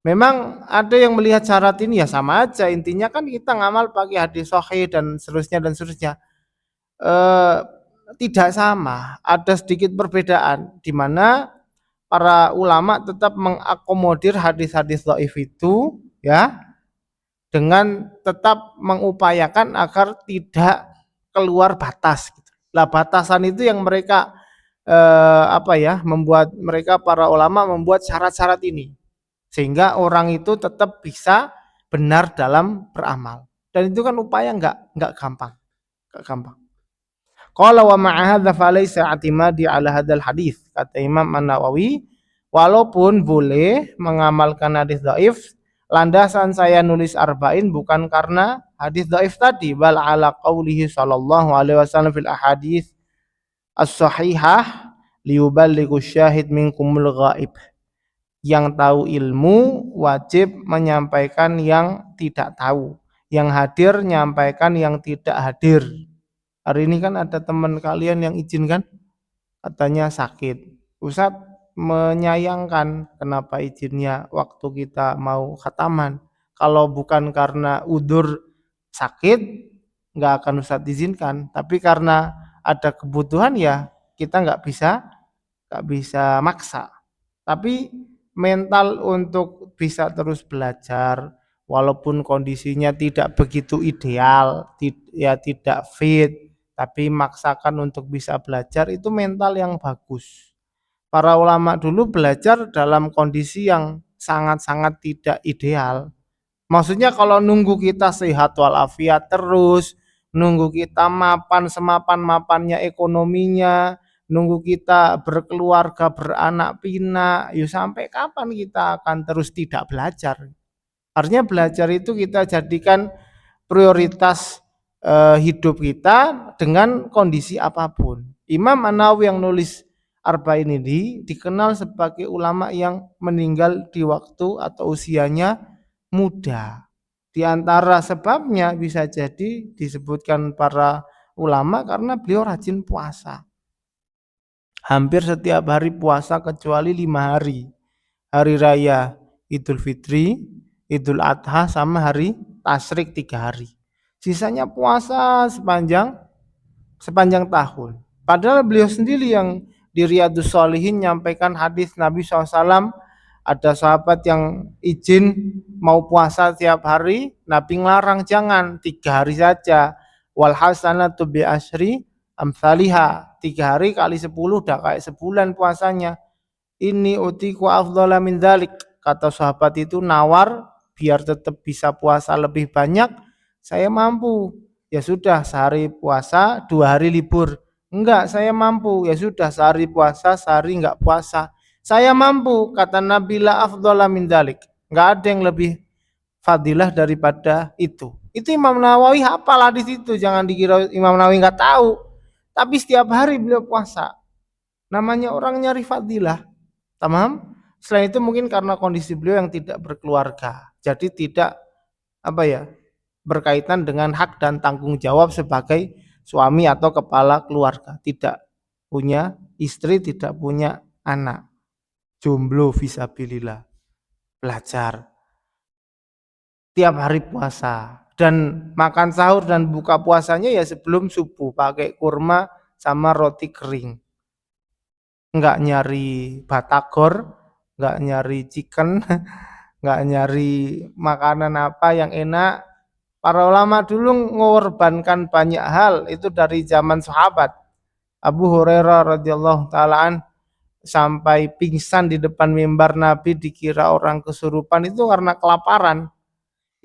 Memang ada yang melihat syarat ini ya sama aja, intinya kan kita ngamal pakai hadis sahih dan seterusnya. Eh, Tidak sama, ada sedikit perbedaan di mana para ulama tetap mengakomodir hadis-hadis dhaif itu ya dengan tetap mengupayakan agar tidak keluar batas gitu. Lah batasan itu yang mereka membuat mereka para ulama membuat syarat-syarat ini sehingga orang itu tetap bisa benar dalam beramal. Dan itu kan upaya enggak gampang. Enggak gampang. Qala wa ma'a hadza falaysa i'timadi ala hadzal hadis. Kata Imam An-Nawawi, walaupun boleh mengamalkan hadis dhaif, landasan saya nulis arba'in bukan karena hadis dhaif tadi, bal ala qaulihi sallallahu alaihi wasallam fil ahadits as-sahihah liyuballighu syahid minkumul ghaib. Yang tahu ilmu wajib menyampaikan yang tidak tahu, yang hadir menyampaikan yang tidak hadir. Hari ini kan ada teman kalian yang izin kan, katanya sakit. Ustadz menyayangkan kenapa izinnya waktu kita mau khataman. Kalau bukan karena udzur sakit, nggak akan Ustadz izinkan. Tapi karena ada kebutuhan ya kita nggak bisa maksa. Tapi mental untuk bisa terus belajar walaupun kondisinya tidak begitu ideal, ya tidak fit, tapi maksakan untuk bisa belajar itu mental yang bagus. Para ulama dulu belajar dalam kondisi yang sangat-sangat tidak ideal. Maksudnya kalau nunggu kita sehat walafiat terus, nunggu kita mapan semapan-mapannya ekonominya, nunggu kita berkeluarga, beranak pinak, yuk sampai kapan kita akan terus tidak belajar? Artinya belajar itu kita jadikan prioritas hidup kita dengan kondisi apapun. Imam An-Nawawi yang nulis Arba'in ini dikenal sebagai ulama yang meninggal di waktu atau usianya muda. Di antara sebabnya bisa jadi disebutkan para ulama karena beliau rajin puasa. Hampir setiap hari puasa kecuali 5 hari. Hari raya Idul Fitri, Idul Adha sama hari Tasyrik 3 hari. Sisanya puasa sepanjang tahun. Padahal beliau sendiri yang di Riyadhus Shalihin nyampaikan hadis Nabi SAW, ada sahabat yang izin mau puasa tiap hari, Nabi ngelarang jangan 3 hari saja. Wal hasanatu bi asyri amsalihha, 3 hari kali 10 udah kayak sebulan puasanya. Ini utiku afdhala min dzalik, kata sahabat itu nawar biar tetap bisa puasa lebih banyak, saya mampu. Ya sudah sehari puasa 2 hari libur. Enggak, saya mampu. Ya sudah sehari puasa sehari enggak puasa. Saya mampu, kata Nabi, la afdhala min dzalik. Enggak ada yang lebih fadilah daripada itu. Itu Imam Nawawi hafal hadis itu, jangan dikira Imam Nawawi enggak tahu. Tapi setiap hari beliau puasa. Namanya orang nyari fadilah. Tamam? Selain itu mungkin karena kondisi beliau yang tidak berkeluarga. Jadi tidak berkaitan dengan hak dan tanggung jawab sebagai suami atau kepala keluarga. Tidak punya istri, tidak punya anak. Jomblo fisabilillah. Belajar. Tiap hari puasa. Dan makan sahur dan buka puasanya ya sebelum subuh. Pakai kurma sama roti kering. Enggak nyari batagor, enggak nyari chicken, enggak nyari makanan apa yang enak. Para ulama dulu mengorbankan banyak hal itu dari zaman sahabat. Abu Hurairah radhiyallahu taalaan sampai pingsan di depan mimbar Nabi dikira orang kesurupan itu karena kelaparan.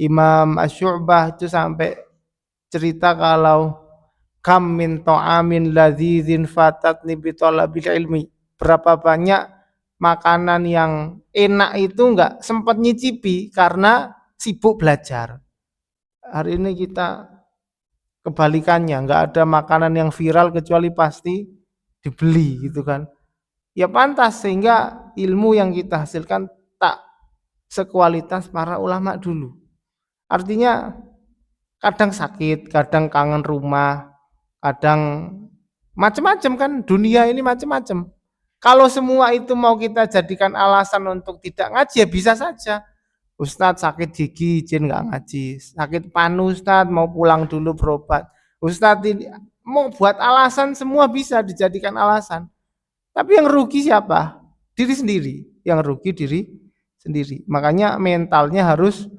Imam Asy-Syu'bah itu sampai cerita kalau kam min ta'amin ladzizin fatatni bi talabil ilmi. Berapa banyak makanan yang enak itu nggak sempat nyicipi karena sibuk belajar. Hari ini kita kebalikannya, nggak ada makanan yang viral kecuali pasti dibeli gitu kan. Ya pantas sehingga ilmu yang kita hasilkan tak sekualitas para ulama dulu. Artinya kadang sakit, kadang kangen rumah, kadang macam-macam kan, dunia ini macam-macam. Kalau semua itu mau kita jadikan alasan untuk tidak ngaji ya bisa saja. Ustadz sakit gigi izin nggak ngaji, sakit panu Ustadz mau pulang dulu berobat. Ustadz ini mau buat alasan semua bisa dijadikan alasan. Tapi yang rugi siapa? Diri sendiri. Yang rugi diri sendiri. Makanya mentalnya harus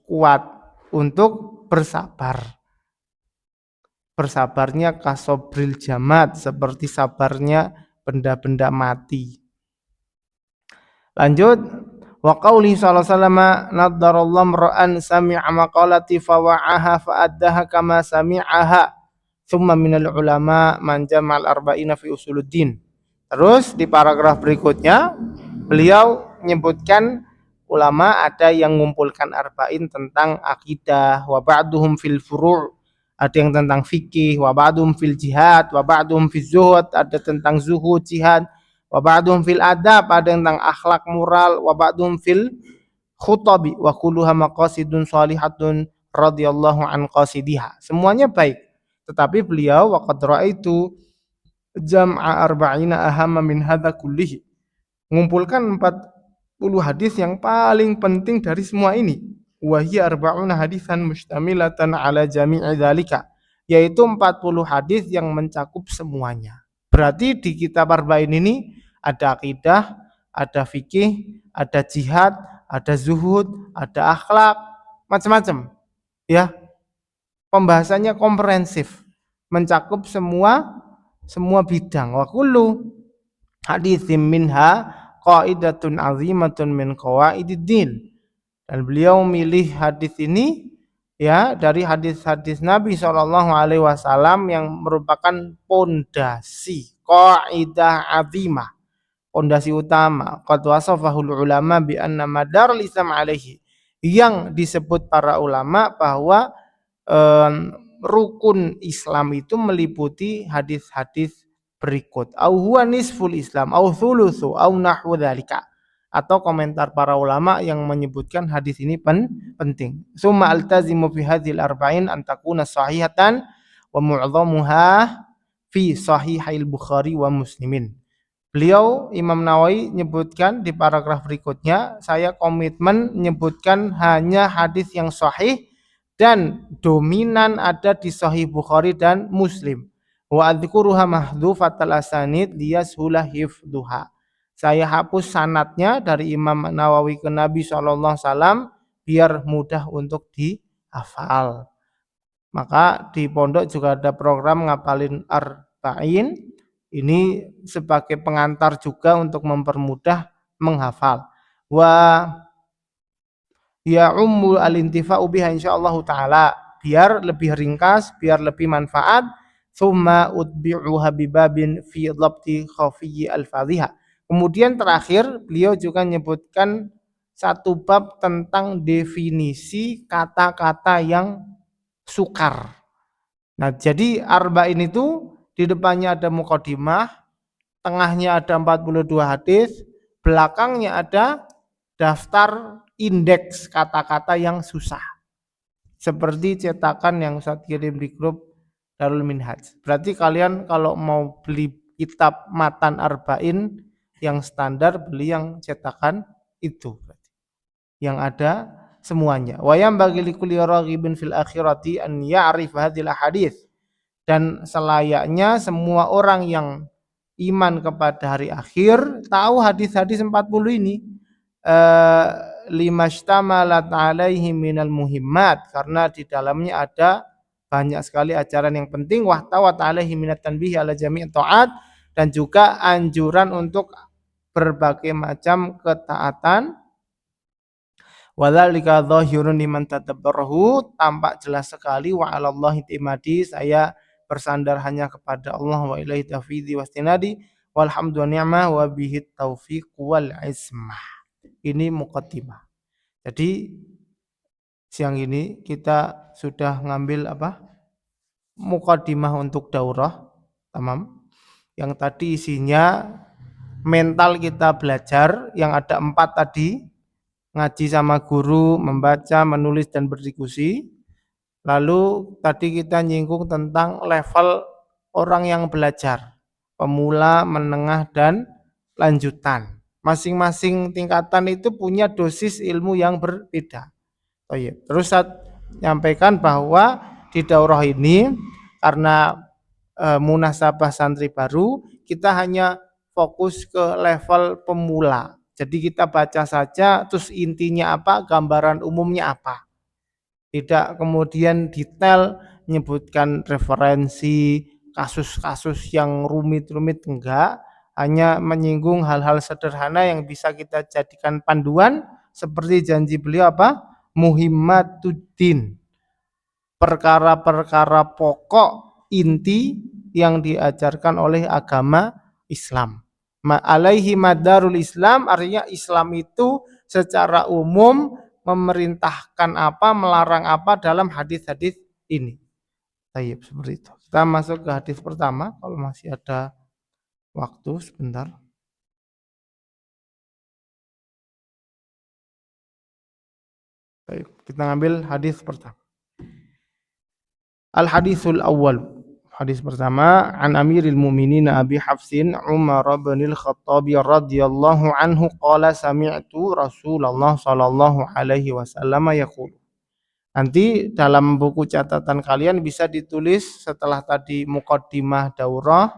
kuat untuk bersabar. Bersabarnya kasobril jamat, seperti sabarnya benda-benda mati. Lanjut, wa qauli sallallahu alaihi wasallam nadarallahu ra'an sami'a maqalati fawa'aha fa'addaha kama sami'aha thumma minal ulama man jama'al arba'ina fi usuluddin. Terus di paragraf berikutnya beliau menyebutkan ulama ada yang mengumpulkan arba'in tentang akidah, wa ba'duhum fil furu', ada yang tentang fikih, wa ba'duhum fil jihad, wa ba'duhum fil zuhud, ada tentang zuhud jihad, wa ba'duhum fil adab, ada tentang akhlak moral, wa ba'duhum fil khutabi wa kulluha maqasidun shalihatun radhiyallahu an qasidiha. Semuanya baik. Tetapi beliau wa qad ra'aitu jam'a arba'ina ahamma min hadza kullihi. Mengumpulkan 40 hadis yang paling penting dari semua ini. Wa hiya arba'una hadisan mustamilatan ala jami'i dzalika. Yaitu 40 hadis yang mencakup semuanya. Berarti di kitab arba'in ini ada akidah, ada fikih, ada jihad, ada zuhud, ada akhlak, macam-macam. Ya. Pembahasannya komprehensif, mencakup semua bidang. Wa kullu haditsin minha qaidatun azimatun min qawaididdin. Dan beliau milih hadis ini ya dari hadis-hadis Nabi Shallallahu alaihi wasallam yang merupakan pondasi, qaidah azimah, pondasi utama. Qad wasafahul ulama bi anna madarul islam alaihi, yang disebut para ulama bahwa rukun Islam itu meliputi hadis-hadis berikut. Au huwa nisful Islam, au thulutsu, au nahwu dzalika. Atau komentar para ulama yang menyebutkan hadis ini penting. Summa altazimu fi hadzal arba'in an takuna sahihatan wa mu'dhamuha fi sahihail Bukhari wa Muslimin. Beliau Imam Nawawi menyebutkan di paragraf berikutnya, saya komitmen menyebutkan hanya hadis yang sahih dan dominan ada di Sahih Bukhari dan Muslim. Wa adzkuruha mahdhufatal asanid liyashula hifdhuha. Saya hapus sanadnya dari Imam Nawawi ke Nabi SAW biar mudah untuk dihafal. Maka di pondok juga ada program ngapalin arba'in. Ini sebagai pengantar juga untuk mempermudah menghafal. Wa ya ummul al-intifa'u biha insyaallah taala, biar lebih ringkas, biar lebih manfaat. Tsumma utbi'uha bibabin fi dhabti khafiyyi al-fadhiha. Kemudian terakhir beliau juga menyebutkan satu bab tentang definisi kata-kata yang sukar. Nah, jadi arba'in itu di depannya ada mukadimah, tengahnya ada 42 hadis, belakangnya ada daftar indeks kata-kata yang susah. Seperti cetakan yang saya kirim di grup Darul Minhaj. Berarti kalian kalau mau beli kitab matan arba'in yang standar, beli yang cetakan itu. Yang ada semuanya. Wa yambaghi likulli raghibin fil akhirati an ya'rif hadhil hadits. Dan selayaknya semua orang yang iman kepada hari akhir tahu hadis-hadis 40 ini. Limashtamalat alaihi minal muhimmat, karena di dalamnya ada banyak sekali ajaran yang penting. Wahtawat alaihi minat tanbihi ala jami' ta'at, dan juga anjuran untuk berbagai macam ketaatan. Wadzalika dhahirun liman tadabbarahu, tampak jelas sekali. Wa 'alallahi timadi, saya bersandar hanya kepada Allah, wa ilaihi taufiqi wastinadi, walhamdu ni'mah wa bihi taufiq wal ismah. Ini muqaddimah. Jadi siang ini kita sudah ngambil apa? Muqaddimah untuk daurah, tamam. Yang tadi isinya mental kita belajar yang ada 4 tadi, ngaji sama guru, membaca, menulis dan berdiskusi. Lalu tadi kita nyinggung tentang level orang yang belajar, pemula, menengah dan lanjutan. Masing-masing tingkatan itu punya dosis ilmu yang berbeda. Oh iya. Terus saya nyampaikan bahwa di daurah ini karena munasabah santri baru, kita hanya fokus ke level pemula. Jadi kita baca saja, terus intinya apa, gambaran umumnya apa. Tidak kemudian detail menyebutkan referensi, kasus-kasus yang rumit-rumit, enggak. Hanya menyinggung hal-hal sederhana yang bisa kita jadikan panduan, seperti janji beliau apa? Muhimmatuddin, perkara-perkara pokok inti yang diajarkan oleh agama Islam. Alaihi madarul Islam, artinya Islam itu secara umum memerintahkan apa, melarang apa dalam hadis-hadis ini. Baik, seperti itu. Kita masuk ke hadis pertama kalau masih ada waktu sebentar. Baik, kita ngambil hadis pertama. Al-hadisul awal. Hadis pertama, an Amiril Mu'minin Abi Hafsin Umar bin Al-Khattab radhiyallahu anhu qala sami'tu Rasulullah sallallahu alaihi wasallam yaqul. Nanti dalam buku catatan kalian bisa ditulis setelah tadi muqaddimah daurah,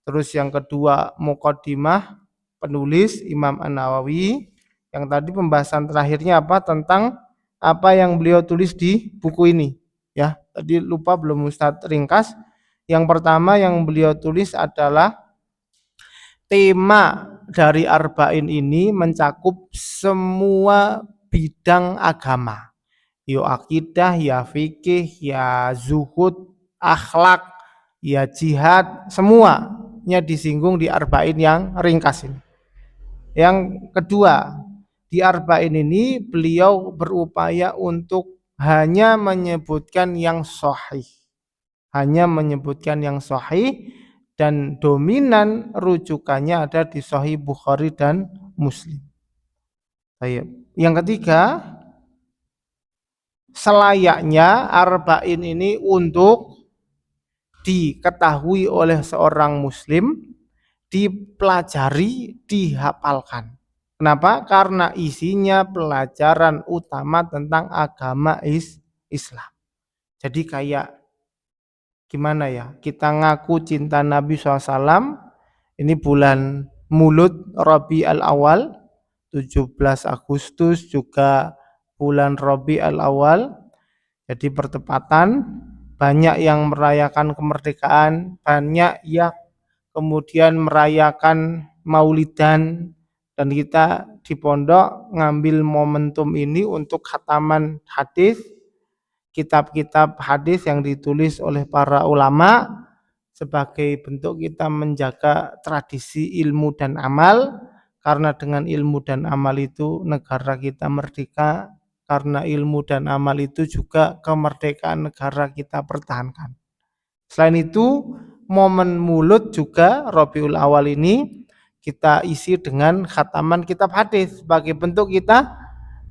terus yang kedua muqaddimah penulis Imam An-Nawawi, yang tadi pembahasan terakhirnya apa tentang apa yang beliau tulis di buku ini. Ya, tadi lupa belum Ustadz ringkas. Yang pertama yang beliau tulis adalah tema dari Arba'in ini mencakup semua bidang agama. Ya akidah, ya fikih, ya zuhud, akhlak, ya jihad, semuanya disinggung di Arba'in yang ringkas ini. Yang kedua, di Arba'in ini beliau berupaya untuk hanya menyebutkan yang sahih. Hanya menyebutkan yang sahih dan dominan rujukannya ada di Sahih Bukhari dan Muslim. Baik. Yang ketiga, selayaknya Arba'in ini untuk diketahui oleh seorang muslim, dipelajari, dihafalkan. Kenapa? Karena isinya pelajaran utama tentang agama Islam. Jadi kayak gimana ya, kita ngaku cinta Nabi SAW, ini bulan Mulud Rabiul Awal, 17 Agustus juga bulan Rabiul Awal, jadi bertepatan, banyak yang merayakan kemerdekaan, banyak yang kemudian merayakan maulidan, dan kita di pondok ngambil momentum ini untuk khataman hadis, kitab-kitab hadis yang ditulis oleh para ulama sebagai bentuk kita menjaga tradisi ilmu dan amal, karena dengan ilmu dan amal itu negara kita merdeka, karena ilmu dan amal itu juga kemerdekaan negara kita pertahankan. Selain itu, momen Mulud juga Rabiul Awal ini kita isi dengan khataman kitab hadis sebagai bentuk kita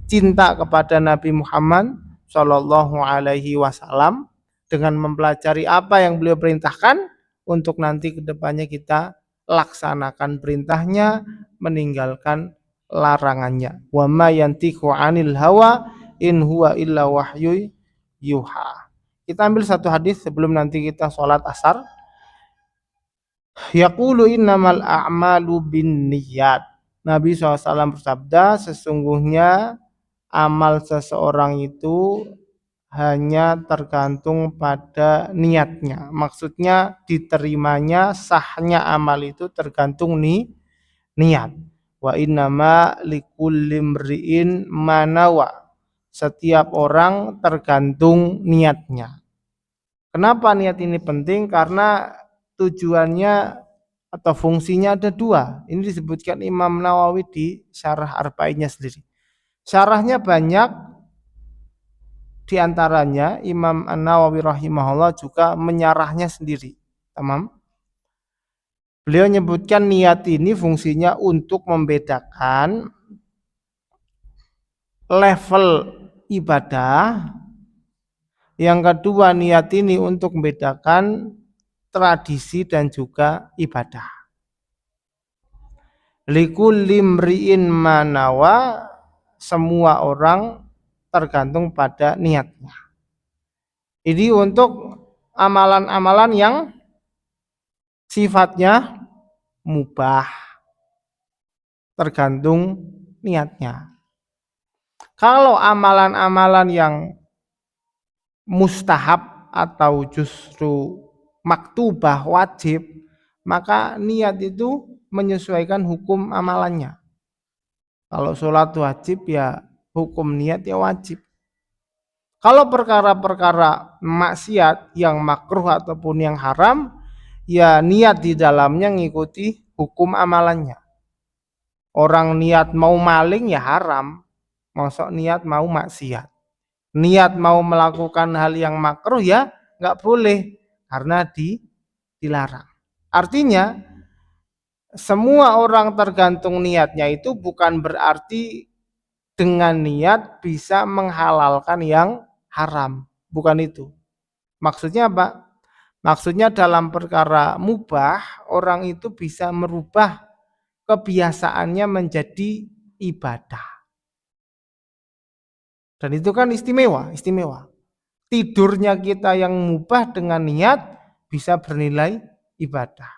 cinta kepada Nabi Muhammad Shallallahu Alaihi Wasallam dengan mempelajari apa yang beliau perintahkan untuk nanti kedepannya kita laksanakan perintahnya, meninggalkan larangannya. Wa ma yantiqu 'anil hawa in huwa illa wahyu yuha. Kita ambil satu hadis sebelum nanti kita sholat asar. Yaqulu innamal a'malu binniyat. Nabi SAW bersabda, sesungguhnya amal seseorang itu hanya tergantung pada niatnya. Maksudnya diterimanya, sahnya amal itu tergantung niat. Wa innama likulli imri'in manawa. Setiap orang tergantung niatnya. Kenapa niat ini penting? Karena tujuannya atau fungsinya ada dua. Ini disebutkan Imam Nawawi di Syarah Arba'innya sendiri. Syarahnya banyak, di antaranya Imam An-Nawawi rahimahullah juga menyarahnya sendiri. Tamam. Beliau menyebutkan niat ini fungsinya untuk membedakan level ibadah. Yang kedua, niat ini untuk membedakan tradisi dan juga ibadah. Likulli mri'in manawa, semua orang tergantung pada niatnya. Ini untuk amalan-amalan yang sifatnya mubah, tergantung niatnya. Kalau amalan-amalan yang mustahab atau justru maktubah wajib, maka niat itu menyesuaikan hukum amalannya. Kalau sholat wajib ya hukum niat ya wajib. Kalau perkara-perkara maksiat yang makruh ataupun yang haram, ya niat di dalamnya ngikuti hukum amalannya. Orang niat mau maling ya haram, masuk niat mau maksiat. Niat mau melakukan hal yang makruh ya nggak boleh karena dilarang. Artinya semua orang tergantung niatnya, itu bukan berarti dengan niat bisa menghalalkan yang haram, bukan itu. Maksudnya apa? Maksudnya dalam perkara mubah, orang itu bisa merubah kebiasaannya menjadi ibadah. Dan itu kan istimewa. Tidurnya kita yang mubah dengan niat bisa bernilai ibadah.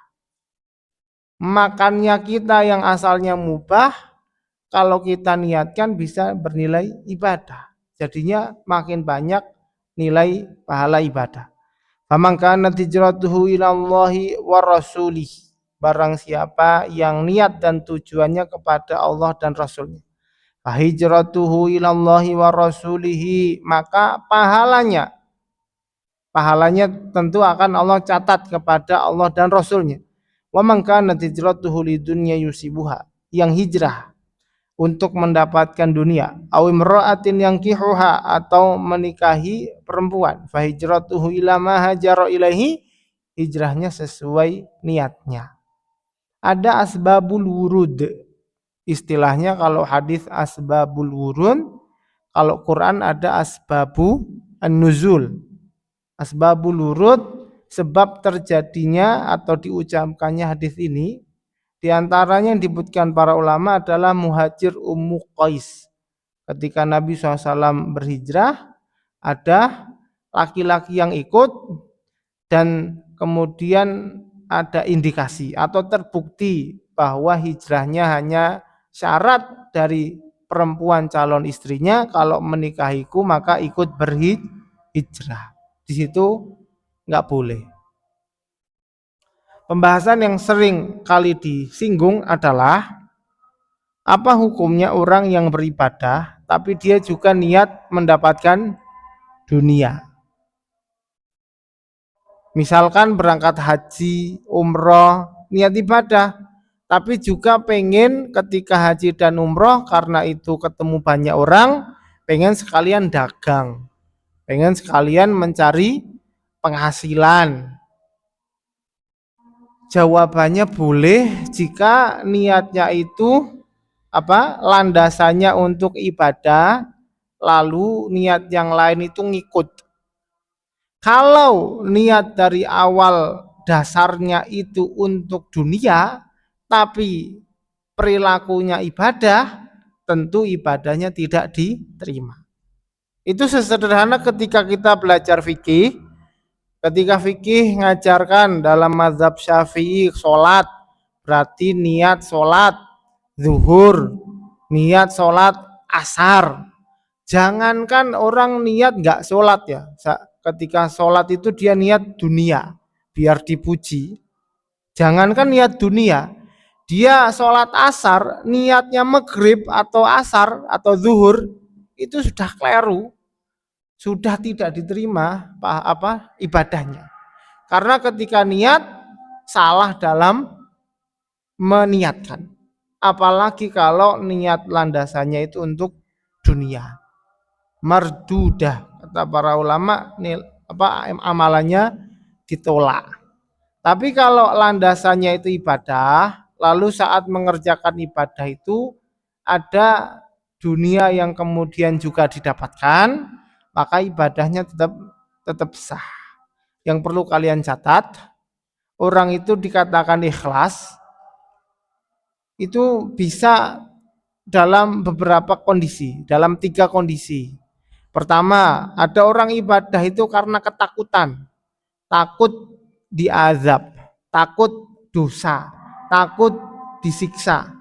Makannya kita yang asalnya mubah, kalau kita niatkan bisa bernilai ibadah. Jadinya makin banyak nilai pahala ibadah. Faman kanat hijratuhu ilallahi wa rasulih. Barang siapa yang niat dan tujuannya kepada Allah dan Rasulnya. Fahijratuhu ilallahi wa rasulihi. Maka pahalanya tentu akan Allah catat kepada Allah dan Rasulnya. Wa man kanat hijratuhu lidunya yusibuha. Yang hijrah untuk mendapatkan dunia, aw imra'atin yankihuha, atau menikahi perempuan, fa hijratuhu ila ma hajara ilaihi, hijrahnya sesuai niatnya. Ada asbabul wurud, istilahnya kalau hadis asbabul wurud, kalau Quran ada asbabu an-nuzul. Asbabul wurud, sebab terjadinya atau diucapkannya hadis ini. Di antaranya yang disebutkan para ulama adalah muhajir Ummu Qais. Ketika Nabi SAW berhijrah, ada laki-laki yang ikut dan kemudian ada indikasi atau terbukti bahwa hijrahnya hanya syarat dari perempuan calon istrinya, kalau menikahiku maka ikut berhijrah. Di situ nggak boleh. Pembahasan yang sering kali disinggung adalah apa hukumnya orang yang beribadah tapi dia juga niat mendapatkan dunia. Misalkan berangkat haji, umroh, niat ibadah, tapi juga pengen ketika haji dan umroh karena itu ketemu banyak orang, pengen sekalian dagang, pengen sekalian mencari penghasilan. Jawabannya boleh jika niatnya itu landasannya untuk ibadah, lalu niat yang lain itu ngikut. Kalau niat dari awal dasarnya itu untuk dunia, tapi perilakunya ibadah, tentu ibadahnya tidak diterima. Itu sesederhana ketika kita belajar fikih. Ketika fikih ngajarkan dalam mazhab Syafi'i sholat, berarti niat sholat zuhur, niat sholat asar. Jangankan orang niat nggak sholat ya, ketika sholat itu dia niat dunia, biar dipuji. Jangankan niat dunia, dia sholat asar, niatnya maghrib atau asar atau zuhur, itu sudah keliru. Sudah tidak diterima ibadahnya. Karena ketika niat salah dalam meniatkan. Apalagi kalau niat landasannya itu untuk dunia. Mardudah kata para ulama, amalannya ditolak. Tapi kalau landasannya itu ibadah, lalu saat mengerjakan ibadah itu ada dunia yang kemudian juga didapatkan, maka ibadahnya tetap tetap sah. Yang perlu kalian catat, orang itu dikatakan ikhlas itu bisa dalam beberapa kondisi, dalam 3 kondisi. Pertama, ada orang ibadah itu karena ketakutan, takut diazab, takut dosa, takut disiksa.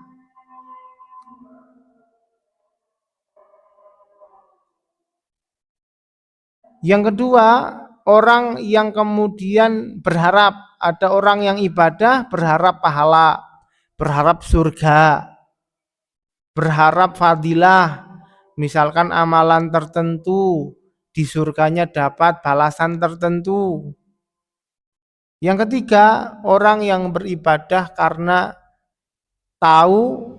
Yang kedua, orang yang kemudian berharap, ada orang yang ibadah berharap pahala, berharap surga, berharap fadilah, misalkan amalan tertentu, di surganya dapat balasan tertentu. Yang ketiga, orang yang beribadah karena tahu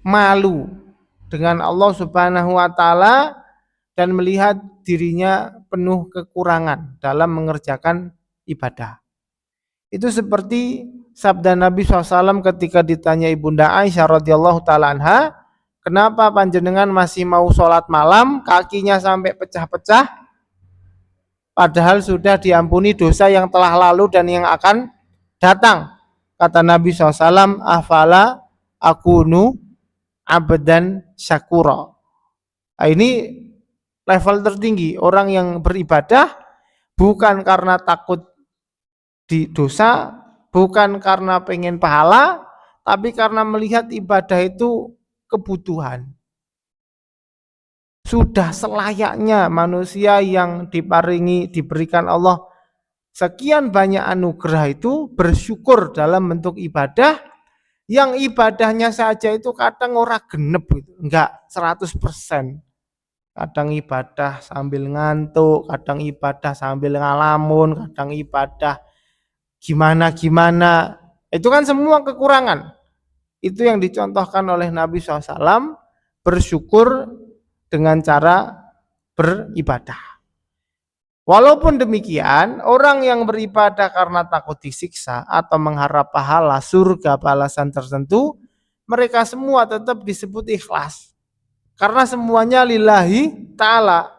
malu dengan Allah Subhanahu wa taala dan melihat dirinya penuh kekurangan dalam mengerjakan ibadah. Itu seperti sabda Nabi SAW ketika ditanya Ibunda Aisyah radhiyallahu taala anha, kenapa panjenengan masih mau sholat malam, kakinya sampai pecah-pecah, padahal sudah diampuni dosa yang telah lalu dan yang akan datang. Kata Nabi SAW, afala akunu abdan syakura. Nah, ini level tertinggi, orang yang beribadah bukan karena takut di dosa, bukan karena pengen pahala, tapi karena melihat ibadah itu kebutuhan. Sudah selayaknya manusia yang diberikan Allah sekian banyak anugerah itu bersyukur dalam bentuk ibadah, yang ibadahnya saja itu kadang ora genep gitu, enggak 100%. Kadang ibadah sambil ngantuk, kadang ibadah sambil ngalamun, kadang ibadah gimana-gimana. Itu kan semua kekurangan. Itu yang dicontohkan oleh Nabi SAW, bersyukur dengan cara beribadah. Walaupun demikian, orang yang beribadah karena takut disiksa atau mengharap pahala, surga, balasan tertentu, mereka semua tetap disebut ikhlas. Karena semuanya lillahi ta'ala.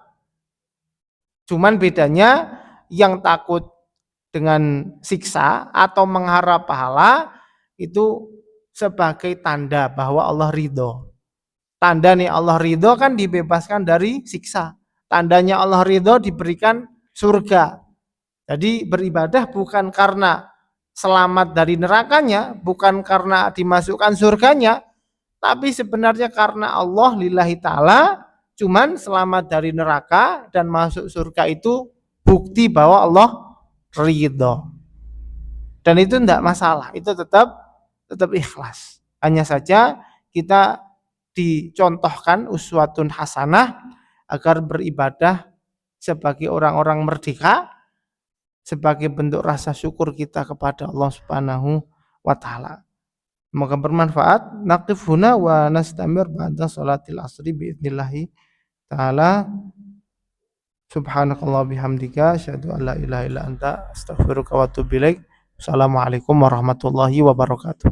Cuman bedanya yang takut dengan siksa atau mengharap pahala itu sebagai tanda bahwa Allah ridho. Tanda nih Allah ridho kan dibebaskan dari siksa. Tandanya Allah ridho diberikan surga. Jadi beribadah bukan karena selamat dari nerakanya, bukan karena dimasukkan surganya, tapi sebenarnya karena Allah lillahi ta'ala, cuman selamat dari neraka dan masuk surga itu bukti bahwa Allah ridho. Dan itu tidak masalah, itu tetap ikhlas. Hanya saja kita dicontohkan uswatun hasanah agar beribadah sebagai orang-orang merdeka, sebagai bentuk rasa syukur kita kepada Allah Subhanahu wa taala. Semoga bermanfaat. Naqif huna wa nastamir ba'da salatil asri biidznillah taala. Subhanakallah bihamdika asyhadu an la ilaha illa anta astaghfiruka wa atubu ilaik. Assalamualaikum warahmatullahi wabarakatuh.